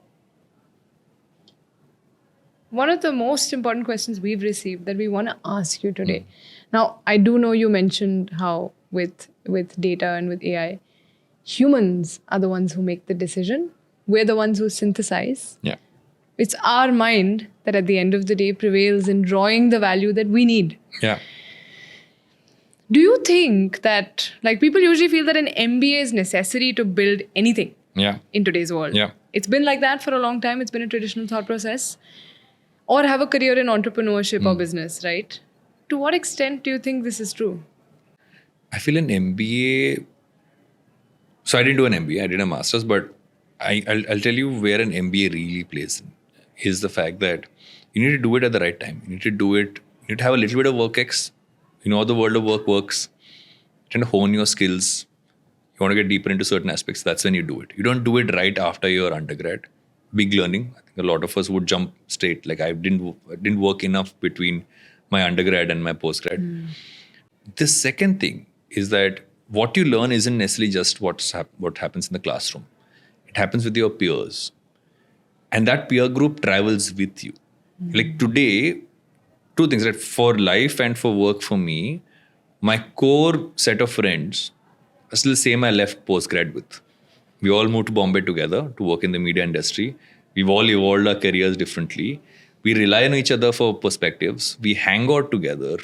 one of the most important questions we've received that we want to ask you today. Now, I do know you mentioned how with data and with AI, humans are the ones who make the decision. We're the ones who synthesize. Yeah. It's our mind that at the end of the day prevails in drawing the value that we need. Yeah. Do you think that, like, people usually feel that an MBA is necessary to build anything in today's world? Yeah. It's been like that for a long time. It's been a traditional thought process. Or have a career in entrepreneurship or business, right? To what extent do you think this is true? I feel an MBA. So I didn't do an MBA. I did a master's, but I'll tell you where an MBA really plays in is the fact that you need to do it at the right time. You need to do it. You need to have a little bit of work X. You know how the world of work works. Trying to hone your skills. You want to get deeper into certain aspects. That's when you do it. You don't do it right after your undergrad. Big learning. I think a lot of us would jump straight. Like I didn't work enough between my undergrad and my postgrad. The second thing is that what you learn isn't necessarily just what happens in the classroom. It happens with your peers. And that peer group travels with you. Like today, two things, right? For life and for work for me, my core set of friends are still the same I left postgrad with. We all moved to Bombay together to work in the media industry. We've all evolved our careers differently. We rely on each other for perspectives. We hang out together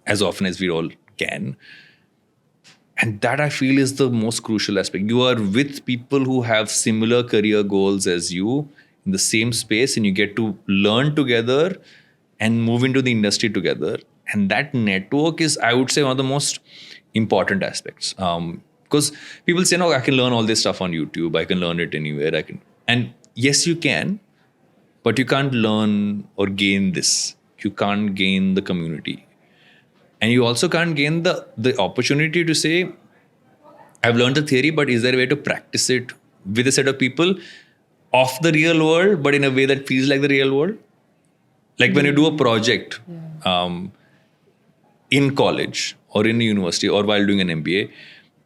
as often as we all can. And that I feel is the most crucial aspect. You are with people who have similar career goals as you in the same space, and you get to learn together and move into the industry together. And that network is, I would say, one of the most important aspects. Because people say, no, I can learn all this stuff on YouTube. I can learn it anywhere. And yes, you can, but you can't learn or gain this. You can't gain the community. And you also can't gain the opportunity to say, I've learned the theory, but is there a way to practice it with a set of people of the real world, but in a way that feels like the real world. Like when you do a project in college or in a university or while doing an MBA,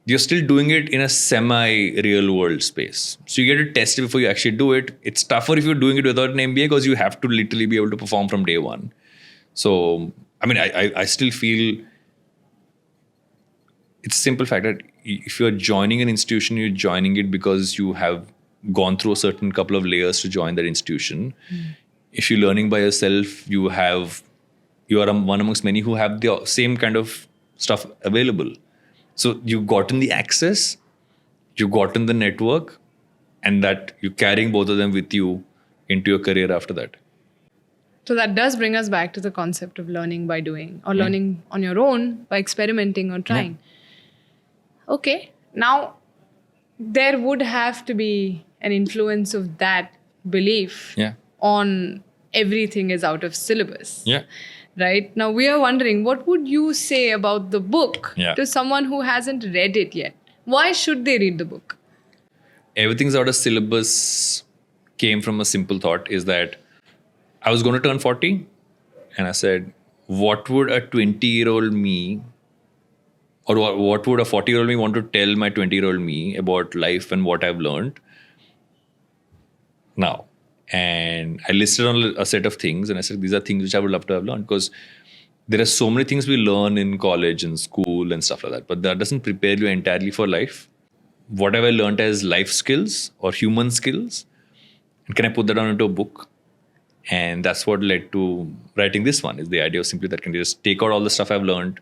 you're still doing it in a semi-real world space. So you get to test it before you actually do it. It's tougher if you're doing it without an MBA because you have to literally be able to perform from day one. So, I mean, I still feel it's a simple fact that if you're joining an institution, you're joining it because you have gone through a certain couple of layers to join that institution. If you're learning by yourself, you are one amongst many who have the same kind of stuff available. So you've gotten the access, you've gotten the network, and that you're carrying both of them with you into your career after that. So that does bring us back to the concept of learning by doing or learning on your own by experimenting or trying. Okay, now there would have to be an influence of that belief on everything is out of syllabus. Right? Now we are wondering, what would you say about the book to someone who hasn't read it yet? Why should they read the book? Everything's out of syllabus came from a simple thought, is that I was going to turn 40 and I said, what would a 20-year-old me or what would a 40-year-old me want to tell my 20-year-old me about life and what I've learned now? And I listed on a set of things and I said, these are things which I would love to have learned, because there are so many things we learn in college and school and stuff like that, but that doesn't prepare you entirely for life. What have I learned as life skills or human skills? And can I put that down into a book? And that's what led to writing this one, is the idea of simply that can just take out all the stuff I've learned.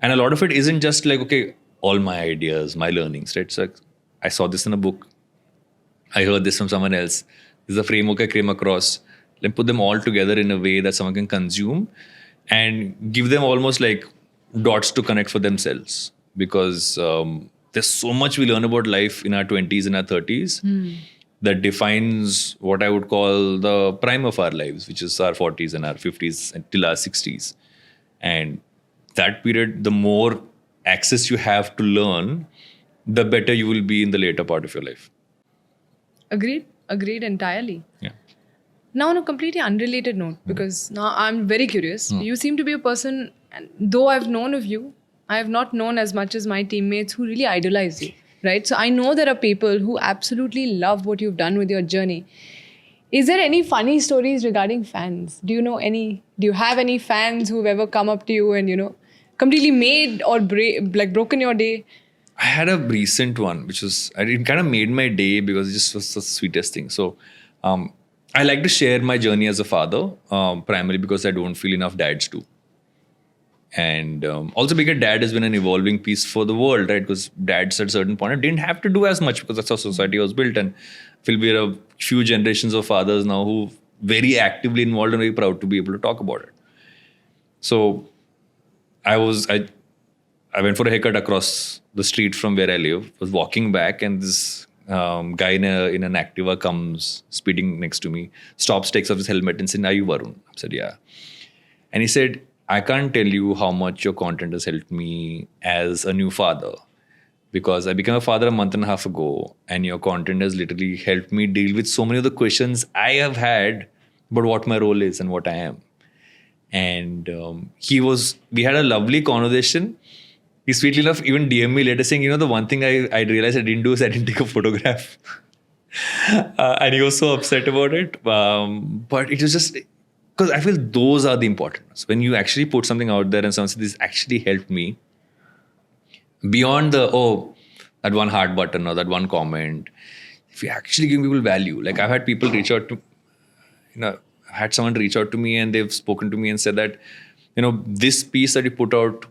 And a lot of it isn't just like, okay, all my ideas, my learnings, right? So I saw this in a book. I heard this from someone else. This is a framework I came across. Let me put them all together in a way that someone can consume and give them almost like dots to connect for themselves. Because there's so much we learn about life in our 20s and our 30s that defines what I would call the prime of our lives, which is our 40s and our 50s until our 60s. And that period, the more access you have to learn, the better you will be in the later part of your life. Agreed entirely. Yeah. Now on a completely unrelated note, because now I'm very curious. You seem to be a person, and though I've known of you, I have not known as much as my teammates who really idolize you, right? So I know there are people who absolutely love what you've done with your journey. Is there any funny stories regarding fans? Do you have any fans who've ever come up to you and, completely made or broken your day? I had a recent one, which was, it kind of made my day because it just was the sweetest thing. So I like to share my journey as a father, primarily because I don't feel enough dads do. And also being a dad has been an evolving piece for the world, right? Because dads at a certain point didn't have to do as much because that's how society was built. And I feel we're a few generations of fathers now who very actively involved and very proud to be able to talk about it. So I went for a haircut across the street from where I live, was walking back, and this guy in an Activa comes speeding next to me, stops, takes off his helmet and said, "Are you Varun?" I said, "Yeah." And he said, "I can't tell you how much your content has helped me as a new father, because I became a father a month and a half ago, and your content has literally helped me deal with so many of the questions I have had about what my role is and what I am." And we had a lovely conversation. He sweetly enough even DM'd me later saying, the one thing I realized I didn't do is I didn't take a photograph. And he was so upset about it. But it was just, because I feel those are the important ones. When you actually put something out there and someone says, this actually helped me, beyond that one heart button or that one comment, if you actually give people value, like I've had people reach out to, I had someone reach out to me and they've spoken to me and said that, this piece that you put out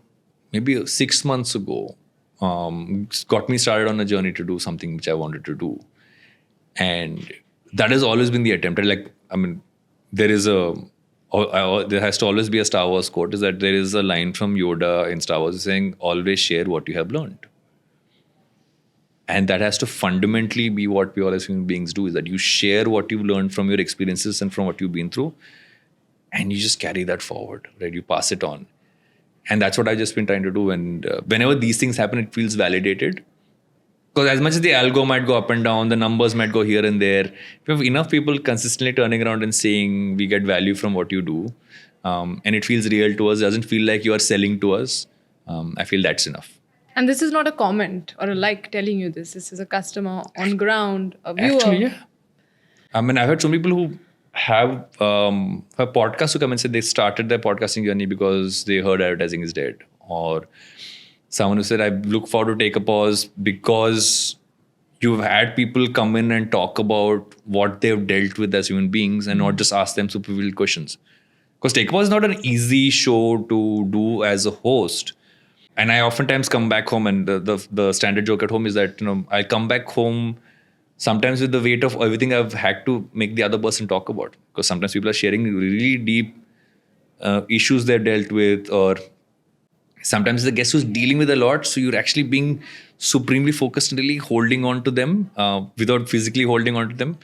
maybe 6 months ago got me started on a journey to do something which I wanted to do. And that has always been the attempt. There has to always be a Star Wars quote, is that there is a line from Yoda in Star Wars saying, always share what you have learned. And that has to fundamentally be what we all as human beings do, is that you share what you've learned from your experiences and from what you've been through, and you just carry that forward, right? You pass it on. And that's what I've just been trying to do. And whenever these things happen, it feels validated. Because as much as the algo might go up and down, the numbers might go here and there. If you have enough people consistently turning around and saying, we get value from what you do, and it feels real to us, doesn't feel like you are selling to us, I feel that's enough. And this is not a comment or a like telling you this. This is a customer on ground, a viewer. Actually, yeah. I mean, I've heard some people who have podcasts who come and say they started their podcasting journey because they heard advertising is dead. Or someone who said, I look forward to take a pause because you've had people come in and talk about what they've dealt with as human beings and not just ask them superficial questions. Because Take a Pause is not an easy show to do as a host. And I oftentimes come back home, and the standard joke at home is that, I come back home sometimes with the weight of everything I've had to make the other person talk about. Because sometimes people are sharing really deep issues they've dealt with, or sometimes the guest who's dealing with a lot, so you're actually being supremely focused and really holding on to them without physically holding on to them.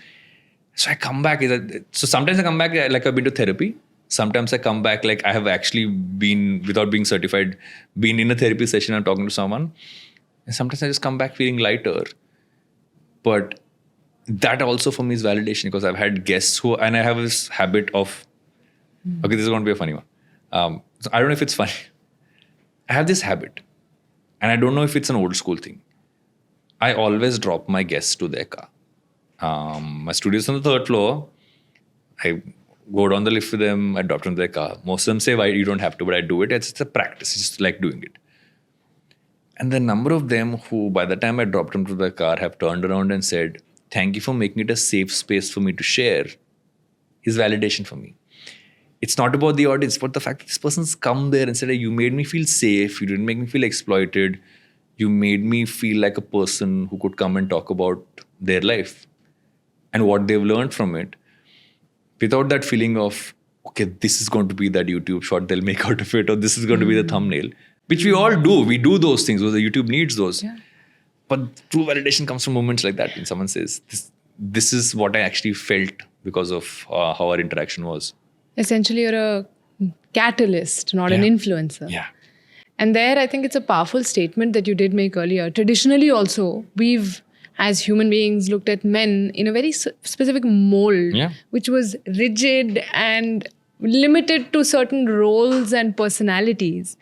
So I come back. So sometimes I come back like I've been to therapy. Sometimes I come back like I have actually been, without being certified, been in a therapy session and talking to someone. And sometimes I just come back feeling lighter. But that also for me is validation, because I've had guests who, and I have this habit of, okay, this is going to be a funny one. So I don't know if it's funny. I have this habit, and I don't know if it's an old school thing. I always drop my guests to their car. My studio's on the 3rd floor. I go down the lift with them. I drop them to their car. Most of them say, why you don't have to, but I do it. It's a practice. It's just like doing it. And the number of them who, by the time I dropped them to their car, have turned around and said, thank you for making it a safe space for me to share, is validation for me. It's not about the audience, but the fact that this person's come there and said, hey, you made me feel safe. You didn't make me feel exploited. You made me feel like a person who could come and talk about their life and what they've learned from it, without that feeling of, okay, this is going to be that YouTube shot they'll make out of it, or this is going to be the thumbnail, which we all do. We do those things, because the YouTube needs those. Yeah. But true validation comes from moments like that, when someone says, this is what I actually felt because of how our interaction was. Essentially, you're a catalyst, not an influencer. Yeah. And there, I think it's a powerful statement that you did make earlier. Traditionally also, we've, as human beings, looked at men in a very specific mold, which was rigid and limited to certain roles and personalities.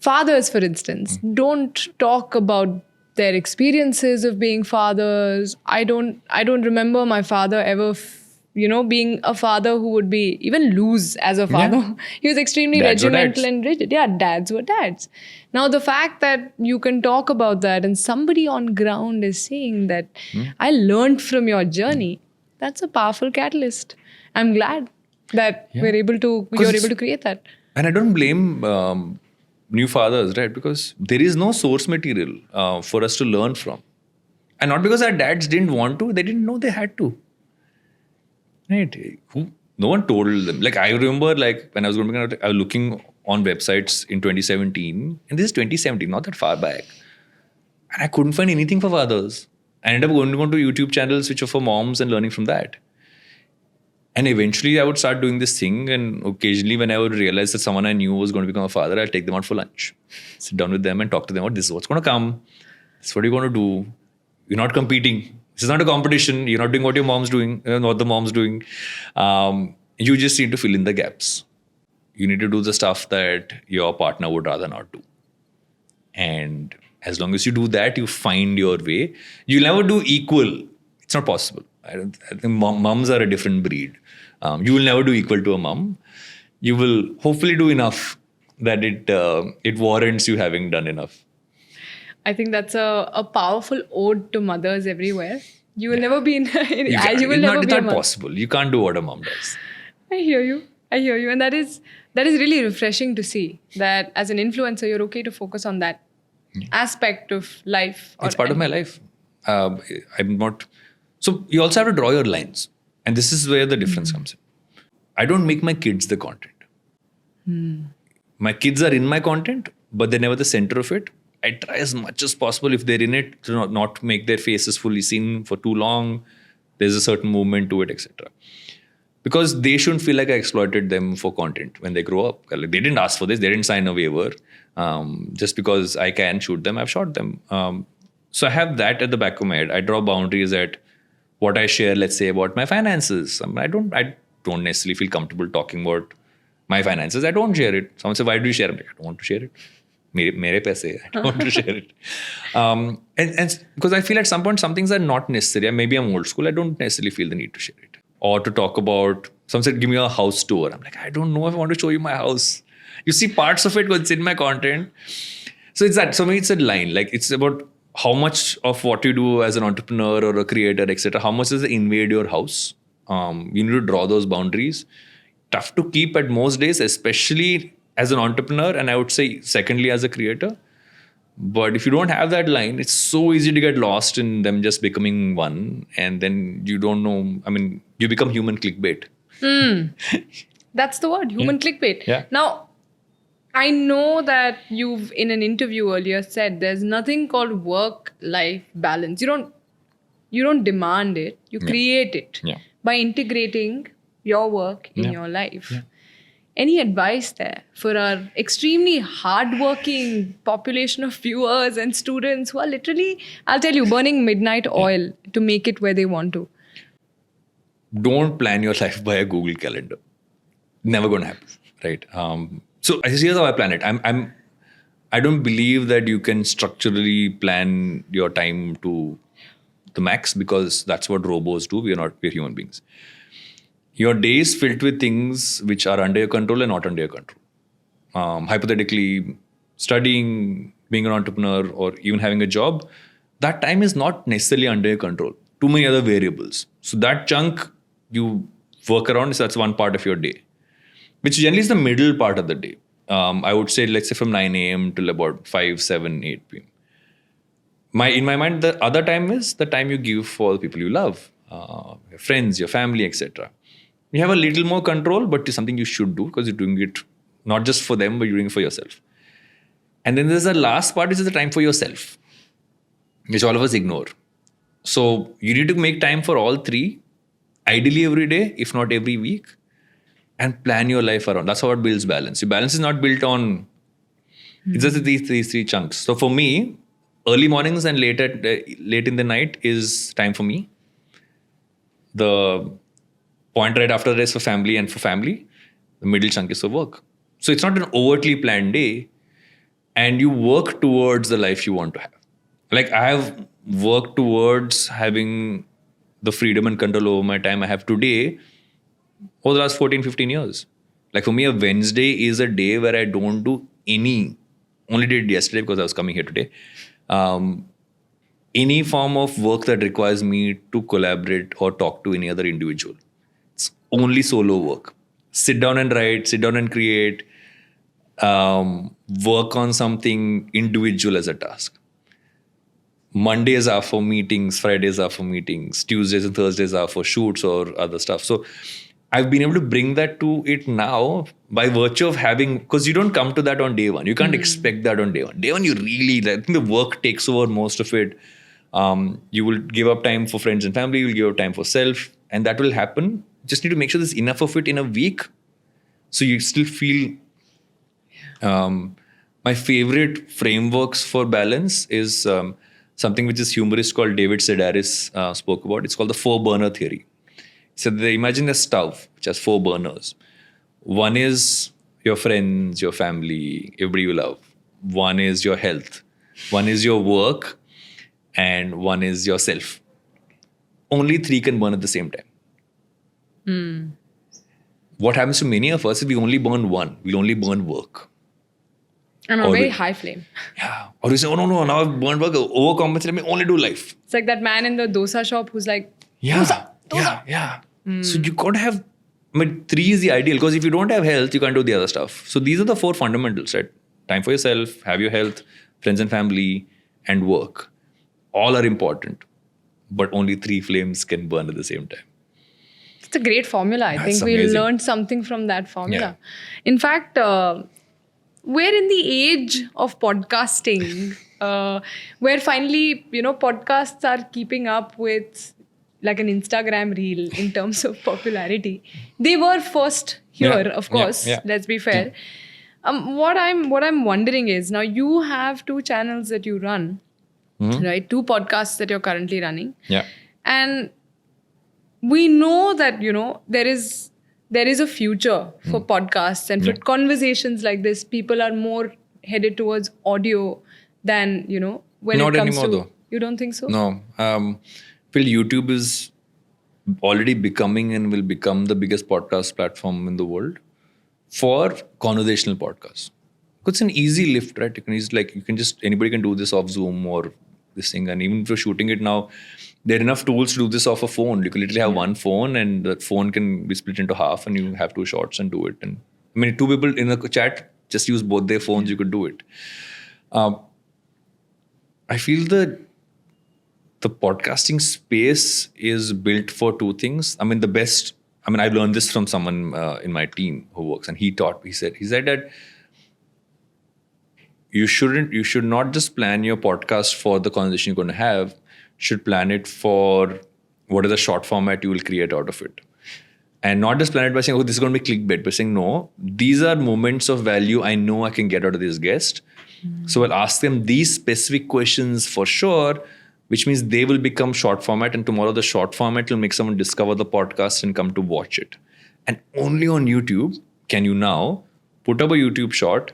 Fathers, for instance, don't talk about their experiences of being fathers. I don't remember my father ever being a father who would be even loose as a father. Yeah. He was extremely regimental and rigid. Yeah, dads were dads. Now, the fact that you can talk about that and somebody on ground is saying that I learned from your journey, that's a powerful catalyst. I'm glad that you're able to create that. And I don't blame new fathers, right? Because there is no source material for us to learn from. And not because our dads didn't want to, they didn't know they had to. Right? No one told them. Like, I remember, like, when I was going to, I was looking on websites in 2017, and this is 2017, not that far back. And I couldn't find anything for fathers. I ended up going to YouTube channels which are for moms and learning from that. And eventually I would start doing this thing, and occasionally when I would realize that someone I knew was going to become a father, I'll take them out for lunch. Sit down with them and talk to them about, this is what's going to come. This is what you're going to do. You're not competing. This is not a competition. You're not doing what your mom's doing, what the mom's doing. You just need to fill in the gaps. You need to do the stuff that your partner would rather not do. And as long as you do that, you find your way. You'll never do equal. It's not possible. I think mums are a different breed. You will never do equal to a mum. You will hopefully do enough that it warrants you having done enough. I think that's a powerful ode to mothers everywhere. You will never be It's not possible. You can't do what a mom does. I hear you. And that is really refreshing to see that as an influencer, you're okay to focus on that aspect of life. It's part of my life. I'm not... So you also have to draw your lines. And this is where the difference comes in. I don't make my kids the content. My kids are in my content, but they're never the center of it. I try as much as possible, if they're in it, to not make their faces fully seen for too long. There's a certain movement to it, etc. Because they shouldn't feel like I exploited them for content when they grow up. Like, they didn't ask for this. They didn't sign a waiver. Just because I can shoot them, I've shot them. So I have that at the back of my head. I draw boundaries at what I share, let's say, about my finances. I don't necessarily feel comfortable talking about my finances. I don't share it. Someone says, why do you share it? I don't want to share it. Mere paise, I don't want to share it. And because I feel at some point some things are not necessary. Maybe I'm old school. I don't necessarily feel the need to share it. Or to talk about, someone said, give me a house tour. I'm like, I don't know if I want to show you my house. You see parts of it because it's in my content. So it's that. So for me, it's a line. Like it's about how much of what you do as an entrepreneur or a creator, etc. How much does it invade your house? You need to draw those boundaries. Tough to keep at most days, especially as an entrepreneur, and I would say secondly as a creator. But if you don't have that line, it's so easy to get lost in them just becoming one, and then you don't know. I mean, you become human clickbait. That's the word, human clickbait. Yeah. Now, I know that you've in an interview earlier said there's nothing called work-life balance. You don't demand it, you create it by integrating your work in your life. Yeah. Any advice there for our extremely hardworking population of viewers and students who are literally, I'll tell you, burning midnight oil to make it where they want to? Don't plan your life by a Google Calendar. Never going to happen, right? So here's how I plan it. I don't believe that you can structurally plan your time to the max because that's what robots do. We're human beings. Your day is filled with things which are under your control and not under your control. Hypothetically, studying, being an entrepreneur, or even having a job, that time is not necessarily under your control. Too many other variables. So that chunk you work around, so that's one part of your day, which generally is the middle part of the day. I would say, let's say from 9 a.m. till about 5, 7, 8 p.m. In my mind, the other time is the time you give for the people you love, your friends, your family, etc. You have a little more control, but it's something you should do because you're doing it not just for them, but you're doing it for yourself. And then there's the last part, which is the time for yourself, which all of us ignore. So you need to make time for all three, ideally every day, if not every week, and plan your life around. That's how it builds balance. Your balance is not built on, it's just these three chunks. So for me, early mornings and late in the night is time for me. The point right after that is for family and for family. The middle chunk is for work. So it's not an overtly planned day, and you work towards the life you want to have. Like I have worked towards having the freedom and control over my time I have today over the last 14, 15 years. Like for me, a Wednesday is a day where I don't do only did yesterday because I was coming here today, any form of work that requires me to collaborate or talk to any other individual. It's only solo work. Sit down and write, sit down and create, work on something individual as a task. Mondays are for meetings, Fridays are for meetings, Tuesdays and Thursdays are for shoots or other stuff. So I've been able to bring that to it now by virtue of having, because you don't come to that on day one. You can't expect that on day one. Day one, I think the work takes over most of it. You will give up time for friends and family, you will give up time for self, and that will happen. Just need to make sure there's enough of it in a week so you still feel. My favorite frameworks for balance is something which is humorist called David Sedaris spoke about. It's called the 4-burner theory. So they imagine a stove which has 4 burners. One is your friends, your family, everybody you love. One is your health. One is your work. And one is yourself. Only 3 can burn at the same time. What happens to many of us is we only burn one. We'll only burn work. And a very high flame. Yeah. Or you say, oh no, now I've burned work, overcompensate, let me only do life. It's like that man in the dosa shop who's like, dosa. So you got to have, 3 is the ideal, because if you don't have health, you can't do the other stuff. So these are the 4 fundamentals, right? Time for yourself, have your health, friends and family, and work. All are important, but only 3 flames can burn at the same time. It's a great formula. I think we learned something from that formula. Yeah. In fact, we're in the age of podcasting, where finally, podcasts are keeping up with like an Instagram reel in terms of popularity. They were first here, of course. Let's be fair. What I'm wondering is, now you have 2 channels that you run. right? 2 podcasts that you're currently running. Yeah. And we know that, there is a future for podcasts and for conversations like this. People are more headed towards audio than, when Not it comes anymore, to... though. You don't think so? No. Phil, YouTube is already becoming and will become the biggest podcast platform in the world for conversational podcasts. It's an easy lift, right? Anybody can do this off Zoom or this thing. And even if you're shooting it now, there are enough tools to do this off a phone. You can literally have one phone and that phone can be split into half and you have 2 shots and do it. And 2 people in a chat, just use both their phones, you could do it. I feel that the podcasting space is built for 2 things. I learned this from someone in my team who works, and he said that you should not just plan your podcast for the conversation you're going to have, should plan it for what is the short format you will create out of it. And not just plan it by saying, this is going to be clickbait, but saying, no, these are moments of value I know I can get out of this guest. So I'll ask them these specific questions for sure, which means they will become short format. And tomorrow the short format will make someone discover the podcast and come to watch it. And only on YouTube can you now put up a YouTube short,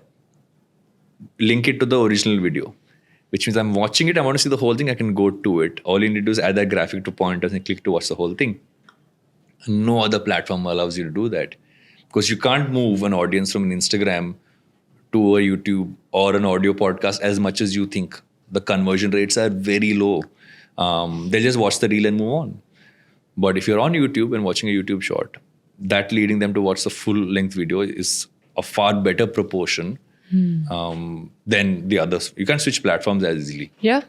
link it to the original video, which means I'm watching it, I want to see the whole thing, I can go to it. All you need to do is add that graphic to pointers and click to watch the whole thing. No other platform allows you to do that, because you can't move an audience from an Instagram to a YouTube or an audio podcast as much as you think. The conversion rates are very low. They just watch the reel and move on. But if you're on YouTube and watching a YouTube short, that leading them to watch the full length video is a far better proportion than the others. You can't switch platforms as easily. Yeah.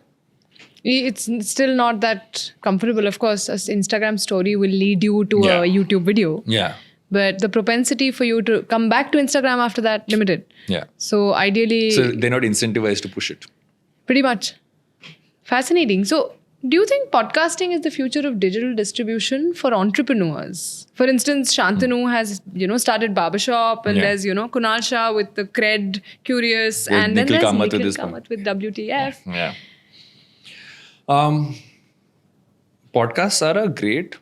It's still not that comfortable. Of course, an Instagram story will lead you to a YouTube video. Yeah. But the propensity for you to come back to Instagram after that, limited. Yeah. So ideally... So they're not incentivized to push it. Pretty much. Fascinating. So do you think podcasting is the future of digital distribution for entrepreneurs? For instance, Shantanu has, started Barbershop, and there's, Kunal Shah with the Cred, Curious, With and then Nikhil there's Kamath Nikhil with Kamath with WTF. Yeah. Podcasts are a great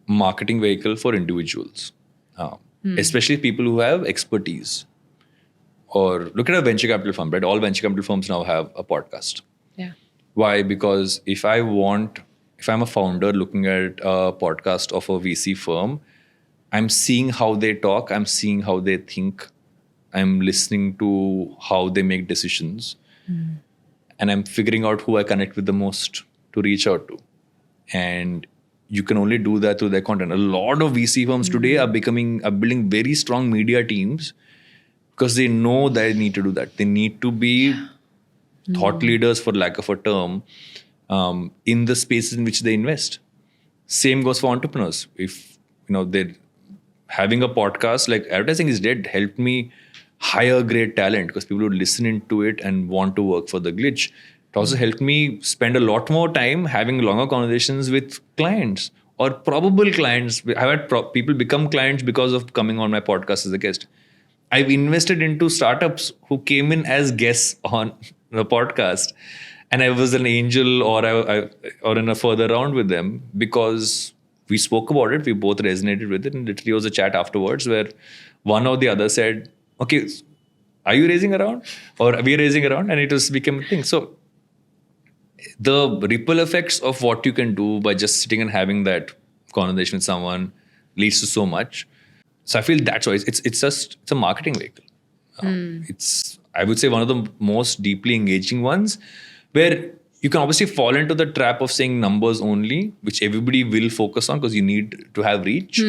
marketing vehicle for individuals, especially people who have expertise. Or look at a venture capital firm, right? All venture capital firms now have a podcast. Yeah. Why? Because if I'm a founder looking at a podcast of a VC firm, I'm seeing how they talk, I'm seeing how they think, I'm listening to how they make decisions, and I'm figuring out who I connect with the most to reach out to. And you can only do that through their content. A lot of VC firms today are building very strong media teams because they know they need to do that. They need to be thought leaders, for lack of a term, in the spaces in which they invest. Same goes for entrepreneurs. If they're having a podcast, like Advertising is Dead helped me hire great talent because people would listen into it and want to work for the glitch. It also helped me spend a lot more time having longer conversations with clients or probable clients. I've had people become clients because of coming on my podcast as a guest. I've invested into startups who came in as guests on the podcast, and I was an angel or in a further round with them because we spoke about it. We both resonated with it, and literally was a chat afterwards where one or the other said, "Okay, are you raising around, or are we raising around?" And it became a thing. So the ripple effects of what you can do by just sitting and having that conversation with someone leads to so much. So I feel that's why it's a marketing vehicle. It's, I would say, one of the most deeply engaging ones, where you can obviously fall into the trap of saying numbers only, which everybody will focus on because you need to have reach.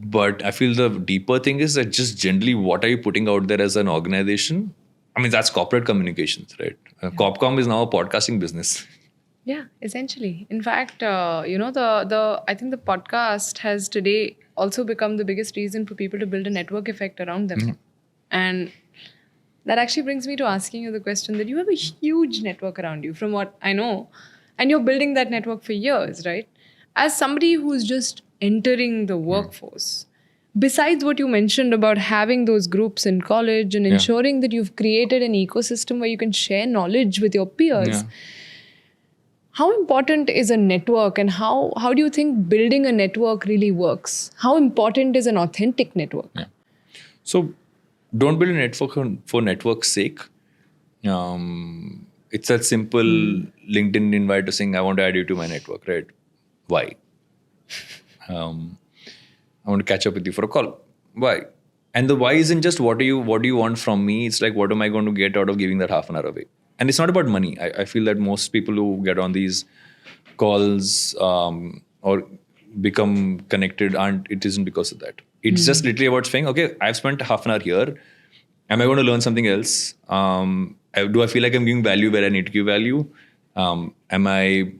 But I feel the deeper thing is that just generally, what are you putting out there as an organization? I mean, that's corporate communications, right? Corpcom is now a podcasting business. Yeah, essentially. In fact, I think the podcast has today also become the biggest reason for people to build a network effect around them. And that actually brings me to asking you the question that you have a huge network around you, from what I know, and you're building that network for years, right? As somebody who's just entering the workforce, besides what you mentioned about having those groups in college and ensuring that you've created an ecosystem where you can share knowledge with your peers, Yeah. how important is a network, and how do you think building a network really works? How important is an authentic network? Yeah. So don't build a network for network's sake. It's that simple LinkedIn invite to saying, I want to add you to my network, right? Why? I want to catch up with you for a call. Why? And the why isn't just what do you want from me? It's like, what am I going to get out of giving that half an hour away? And it's not about money. I feel that most people who get on these calls or become connected it isn't because of that. It's just literally about saying, okay, I've spent half an hour here. Am I going to learn something else? Do I feel like I'm giving value where I need to give value? Am I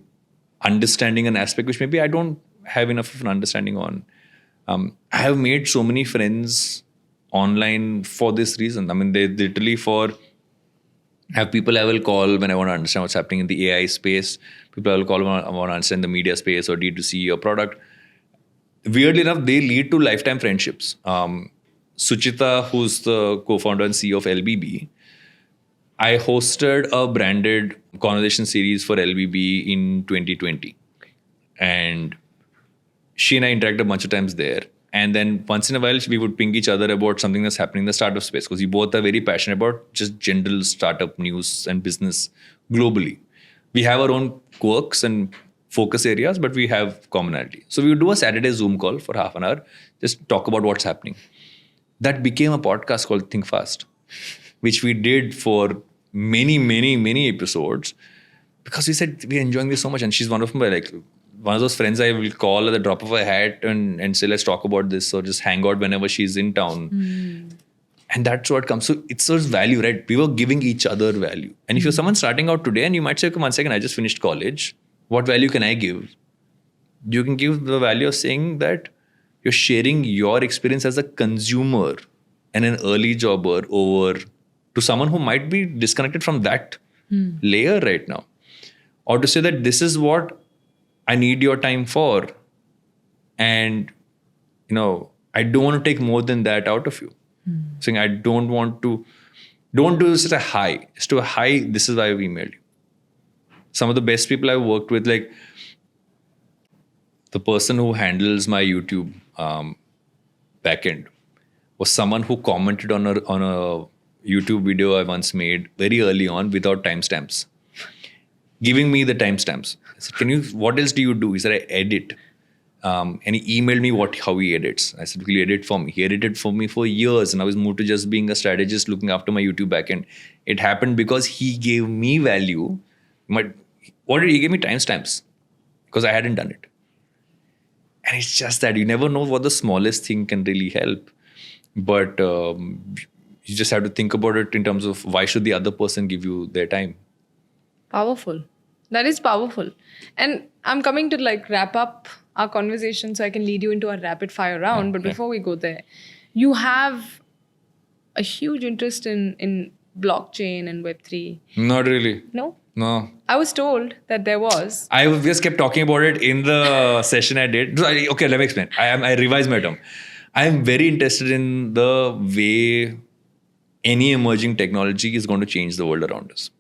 understanding an aspect which maybe I don't have enough of an understanding on? I have made so many friends online for this reason. I mean, they literally have people I will call when I want to understand what's happening in the AI space. People I will call when I want to understand the media space or D2C or product. Weirdly enough, they lead to lifetime friendships. Suchita, who's the co-founder and CEO of LBB, I hosted a branded conversation series for LBB in 2020. And she and I interacted a bunch of times there. And then once in a while, we would ping each other about something that's happening in the startup space, because we both are very passionate about just general startup news and business globally. We have our own quirks and focus areas, but we have commonality. So we would do a Saturday Zoom call for half an hour, just talk about what's happening. That became a podcast called Think Fast, which we did for many episodes, because we said we're enjoying this so much. And she's one of those friends I will call at the drop of a hat and say, let's talk about this, or just hang out whenever she's in town. And that's what comes. So it's sort of value, right? We were giving each other value. And if you're someone starting out today and you might say, okay, 1 second, I just finished college. What value can I give? You can give the value of saying that you're sharing your experience as a consumer and an early jobber over to someone who might be disconnected from that layer right now. Or to say that this is what I need your time for. And, I don't want to take more than that out of you. Saying I don't do this at a high. It's to a high, this is why I've emailed you. Some of the best people I've worked with, like the person who handles my YouTube backend, was someone who commented on a YouTube video I once made very early on without timestamps, giving me the timestamps. I said, what else do you do? He said, I edit. And he emailed me how he edits. I said, will you edit for me? He edited for me for years, and I was moved to just being a strategist looking after my YouTube backend. It happened because he gave me value. He gave me timestamps because I hadn't done it. And it's just that you never know what the smallest thing can really help. But you just have to think about it in terms of why should the other person give you their time? Powerful. That is powerful. And I'm coming to wrap up our conversation so I can lead you into a rapid fire round. But before we go there, you have a huge interest in blockchain and Web3. Not really. No? No. I was told that there was. I just kept talking about it in the session I did. Okay, let me explain. I revised my term. I am very interested in the way any emerging technology is going to change the world around us.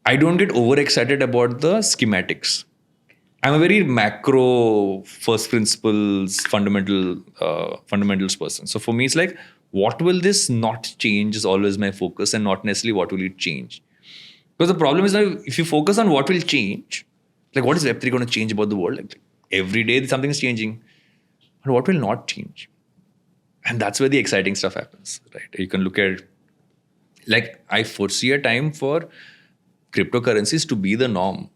I don't get overexcited about the schematics. I'm a very macro, first principles, fundamentals person. So for me, it's like, what will this not change is always my focus, and not necessarily what will it change. Because the problem is that if you focus on what will change, like what is Web3 going to change about the world? Like every day something is changing. But what will not change? And that's where the exciting stuff happens, right? You can look at, I foresee a time for cryptocurrencies to be the norm.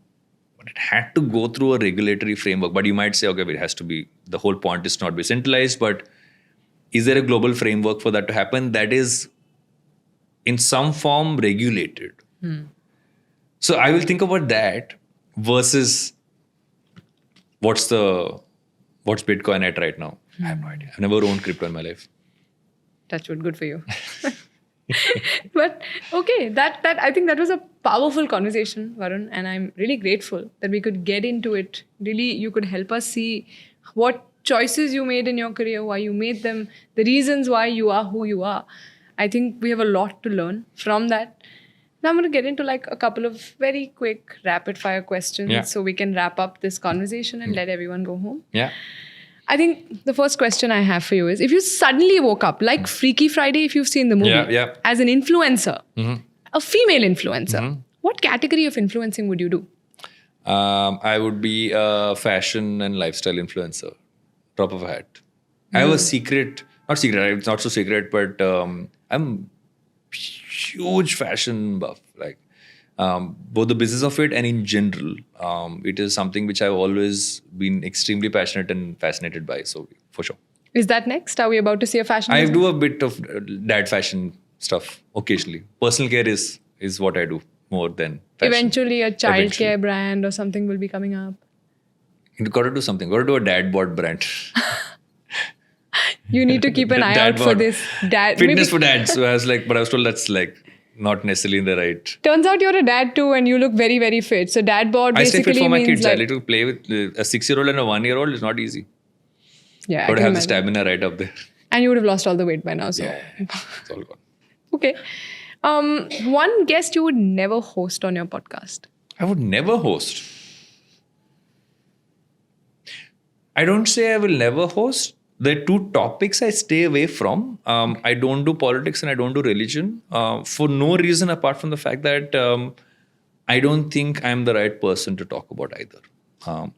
But it had to go through a regulatory framework. But you might say, okay, it has to be, the whole point is not be centralized, but is there a global framework for that to happen that is in some form regulated? So I will think about that versus what's Bitcoin at right now? I have no idea. I've never owned crypto in my life. Touchwood, good for you. But okay, that I think that was a powerful conversation, Varun, and I'm really grateful that we could get into it. Really, you could help us see what choices you made in your career, why you made them, the reasons why you are who you are. I think we have a lot to learn from that. Now I'm going to get into like a couple of very quick rapid fire questions so we can wrap up this conversation and let everyone go home. Yeah. I think the first question I have for you is, if you suddenly woke up like Freaky Friday, if you've seen the movie, as an influencer, a female influencer, what category of influencing would you do? I would be a fashion and lifestyle influencer. Top of a hat. I have a secret, not secret, it's not so secret, but I'm huge fashion buff. Like both the business of it and in general, it is something which I've always been extremely passionate and fascinated by. So for sure. Is that next? Are we about to see a fashion? I do a bit of dad fashion stuff occasionally. Personal care is what I do more than fashion. Eventually a childcare brand or something will be coming up. You got to do something. Got to do a dad bod brand. You need to keep an eye out for this. Fitness for dads. So I was told that's like not necessarily in the right. Turns out you're a dad too and you look very, very fit. So dad bod basically I stay fit for my means kids. like, I like to play with a 6-year-old and a 1-year-old is not easy. Yeah, got to have the stamina right up there. And you would have lost all the weight by now. So. Yeah, it's all gone. Okay. One guest you would never host on your podcast. I would never host. I don't say I will never host. There are two topics I stay away from. I don't do politics and I don't do religion for no reason apart from the fact that I don't think I'm the right person to talk about either.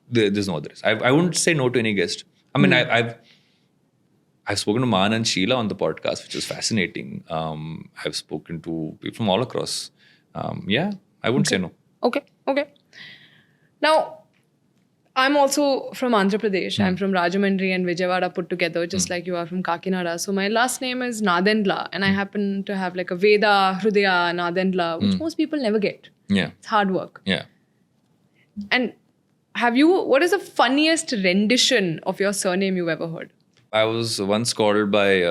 There's no other. I wouldn't say no to any guest. I mean, I've spoken to Man and Sheila on the podcast, which is fascinating. I've spoken to people from all across. I wouldn't say no. Okay. Now, I'm also from Andhra Pradesh. I'm from Rajahmundry and Vijayawada put together, just like you are from Kakinada. So my last name is Nadendla, and I happen to have like a Veda, Hrudya, Nadendla, which most people never get. Yeah. It's hard work. Yeah. And what is the funniest rendition of your surname you've ever heard? I was once called by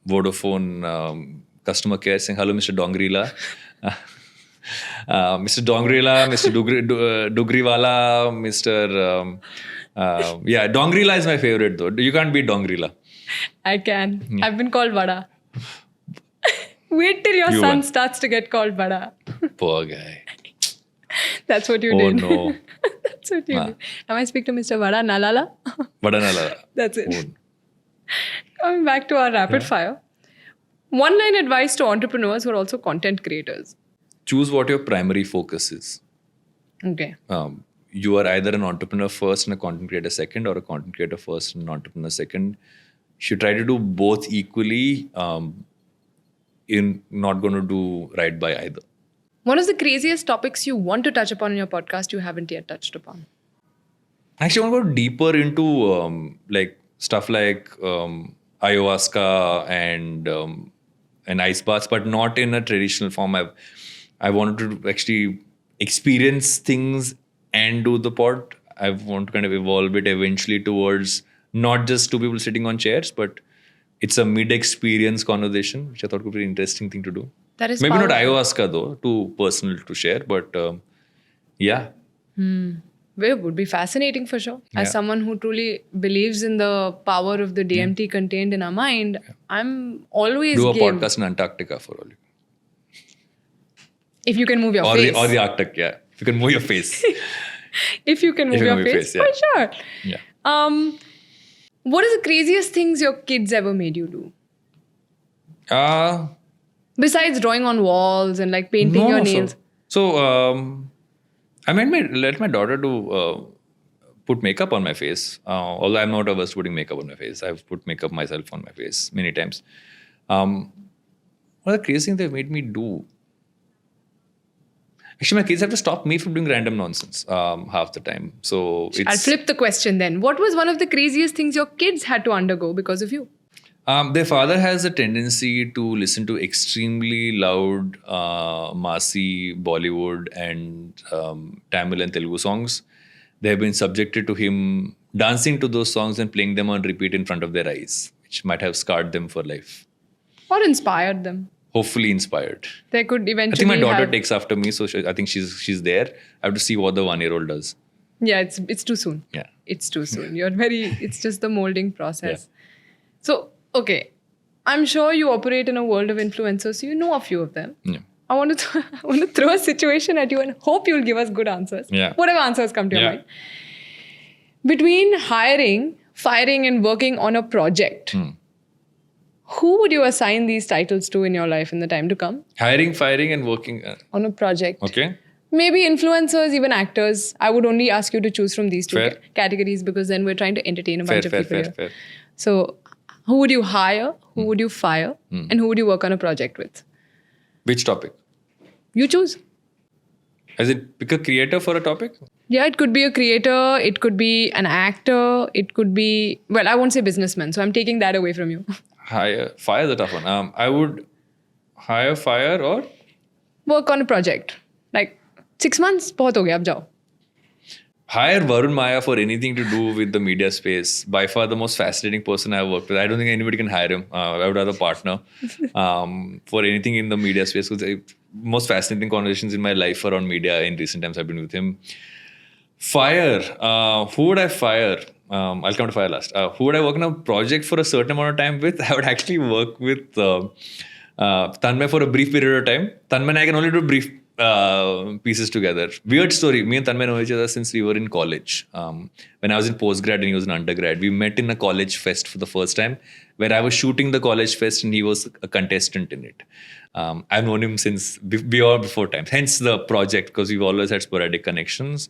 Vodafone customer care saying, "Hello, Mr. Duggirala." Mr. Duggirala, Mr. Duggirala, Mr. Duggirala is my favorite though. You can't beat Duggirala. I can. I've been called Vada. Wait till your son starts to get called Vada. Poor guy. That's what you did. Oh no. That's what you did. Now I speak to Mr. Vada Nalala. Vada Nalala. That's it. Coming back to our rapid fire. One-line advice to entrepreneurs who are also content creators. Choose what your primary focus is. Okay. You are either an entrepreneur first and a content creator second, or a content creator first and an entrepreneur second. You should try to do both equally. You're not going to do right by either. One of the craziest topics you want to touch upon in your podcast you haven't yet touched upon? Actually, I want to go deeper into stuff like ayahuasca and ice baths, but not in a traditional form. I wanted to actually experience things and do the pod. I want to kind of evolve it eventually towards not just two people sitting on chairs, but it's a mid-experience conversation, which I thought would be an interesting thing to do. That is maybe powerful. Not ayahuasca though, too personal to share, but yeah. It would be fascinating for sure. As someone who truly believes in the power of the DMT contained in our mind, I'm always do a game. podcast in Antarctica for all you. If you can move your face. Or the Arctic, yeah. If you can move your face. If you can move your face, for sure. Yeah. What is the craziest things your kids ever made you do? Besides drawing on walls and like painting your nails. I let my daughter to put makeup on my face. Although I'm not averse to putting makeup on my face. I've put makeup myself on my face many times. What are the crazy things they've made me do? Actually, my kids have to stop me from doing random nonsense half the time. So I'll flip the question then. What was one of the craziest things your kids had to undergo because of you? Their father has a tendency to listen to extremely loud, Masi, Bollywood and Tamil and Telugu songs. They have been subjected to him dancing to those songs and playing them on repeat in front of their eyes, which might have scarred them for life. Or inspired them. Hopefully inspired. They could eventually I think my daughter takes after me, so I think she's there. I have to see what the 1-year-old does. Yeah, it's too soon. Yeah. it's too soon. It's just the molding process. So, okay. I'm sure you operate in a world of influencers, so you know a few of them. Yeah. I want to throw a situation at you and hope you'll give us good answers. Yeah. Whatever answers come to your mind. Between hiring, firing, and working on a project, who would you assign these titles to in your life in the time to come? Hiring, firing, and working. On a project. Okay. Maybe influencers, even actors. I would only ask you to choose from these two Fair. categories because then we're trying to entertain a bunch of people here. Fair. So, who would you hire? Who would you fire? And who would you work on a project with? Which topic? You choose. As in, pick a creator for a topic? Yeah, it could be a creator. It could be an actor. It could be, well, I won't say businessman. So I'm taking that away from you. Fire is a tough one. I would hire, fire, or? Work on a project. Like 6 months, bahut ho gaya, ab jao. Hire Varun Maya for anything to do with the media space. By far the most fascinating person I've worked with. I don't think anybody can hire him. I would rather partner for anything in the media space. Because most fascinating conversations in my life around media in recent times I've been with him. Fire. Who would I fire? I'll come to fire last. Who would I work on a project for a certain amount of time with? I would actually work with Tanmay for a brief period of time. Tanmay and I can only do brief pieces together. Weird story. Me and Tanmay know each other since we were in college. When I was in postgrad and he was in undergrad, we met in a college fest for the first time, where I was shooting the college fest and he was a contestant in it. I've known him since before time. Hence the project, because we've always had sporadic connections.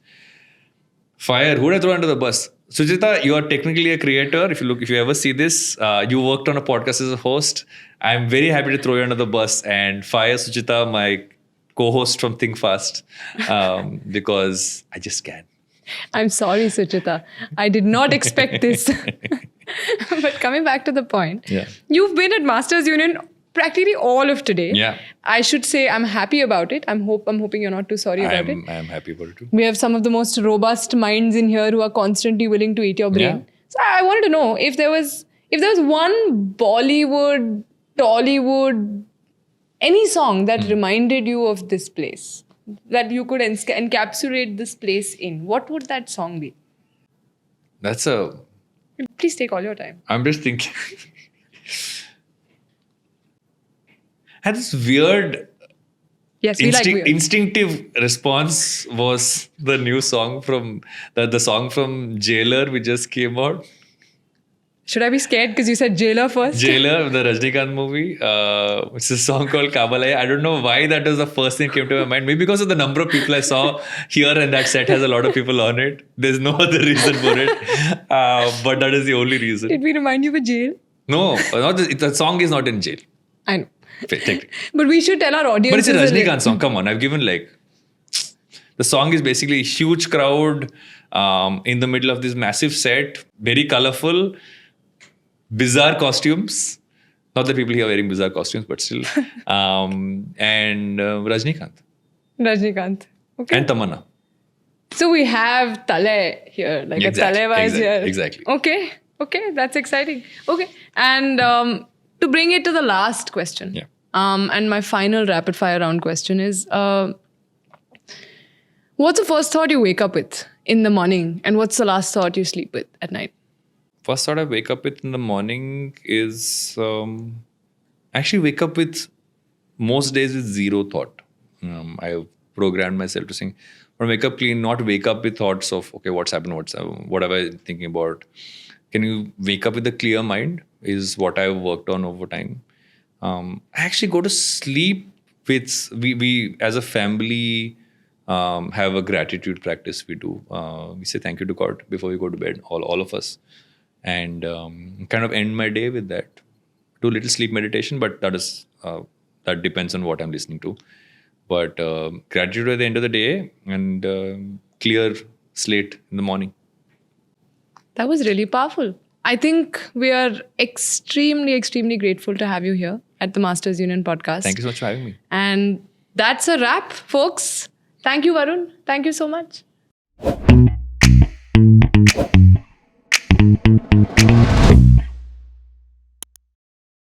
Fire. Who would I throw under the bus? Sujita, you are technically a creator. If you ever see this, you worked on a podcast as a host. I'm very happy to throw you under the bus and fire Sujita, my co-host from Think Fast, because I just can. I'm sorry, Suchita. I did not expect this. But coming back to the point, you've been at Masters Union practically all of today. Yeah. I should say I'm happy about it. I'm hoping you're not too sorry about it. I'm happy about it too. We have some of the most robust minds in here who are constantly willing to eat your brain. Yeah. So I wanted to know if there was one Bollywood, Tollywood, any song that reminded you of this place, that you could encapsulate this place in, what would that song be? Please take all your time. I'm just thinking. Had this weird, Yes, we like weird. instinctive response was the new song from the song from Jailer which just came out. Should I be scared because you said Jailer first? Jailer, the Rajnikant movie. It's a song called Kabalaya. I don't know why that was the first thing that came to my mind. Maybe because of the number of people I saw here, and that set has a lot of people on it. There's no other reason for it. But that is the only reason. Did we remind you of a jail? No, the song is not in jail. I know. Technically. But we should tell our audience. But it's a Rajnikant song. Come on, I've given the song is basically a huge crowd in the middle of this massive set, very colorful, bizarre costumes. Not that people here are wearing bizarre costumes, but still. And Rajnikant. Rajnikant. Okay. And Tamanna. So we have Tale here, like Exactly, a Tale wise here. exactly. Okay, that's exciting. Okay, and to bring it to the last question, and my final rapid fire round question is, what's the first thought you wake up with in the morning, and what's the last thought you sleep with at night? First thought I wake up with in the morning is actually wake up with most days with zero thought. I programmed myself to think, or wake up clean, not wake up with thoughts of, okay, what's happened, what am I thinking about. Can you wake up with a clear mind is what I've worked on over time. I actually go to sleep with, we as a family have a gratitude practice we do. We say thank you to God before we go to bed, all of us. And kind of end my day with that. Do a little sleep meditation, but that depends on what I'm listening to. But gratitude at the end of the day and clear slate in the morning. That was really powerful. I think we are extremely, extremely grateful to have you here at the Masters Union podcast. Thank you so much for having me. And that's a wrap, folks. Thank you, Varun. Thank you so much.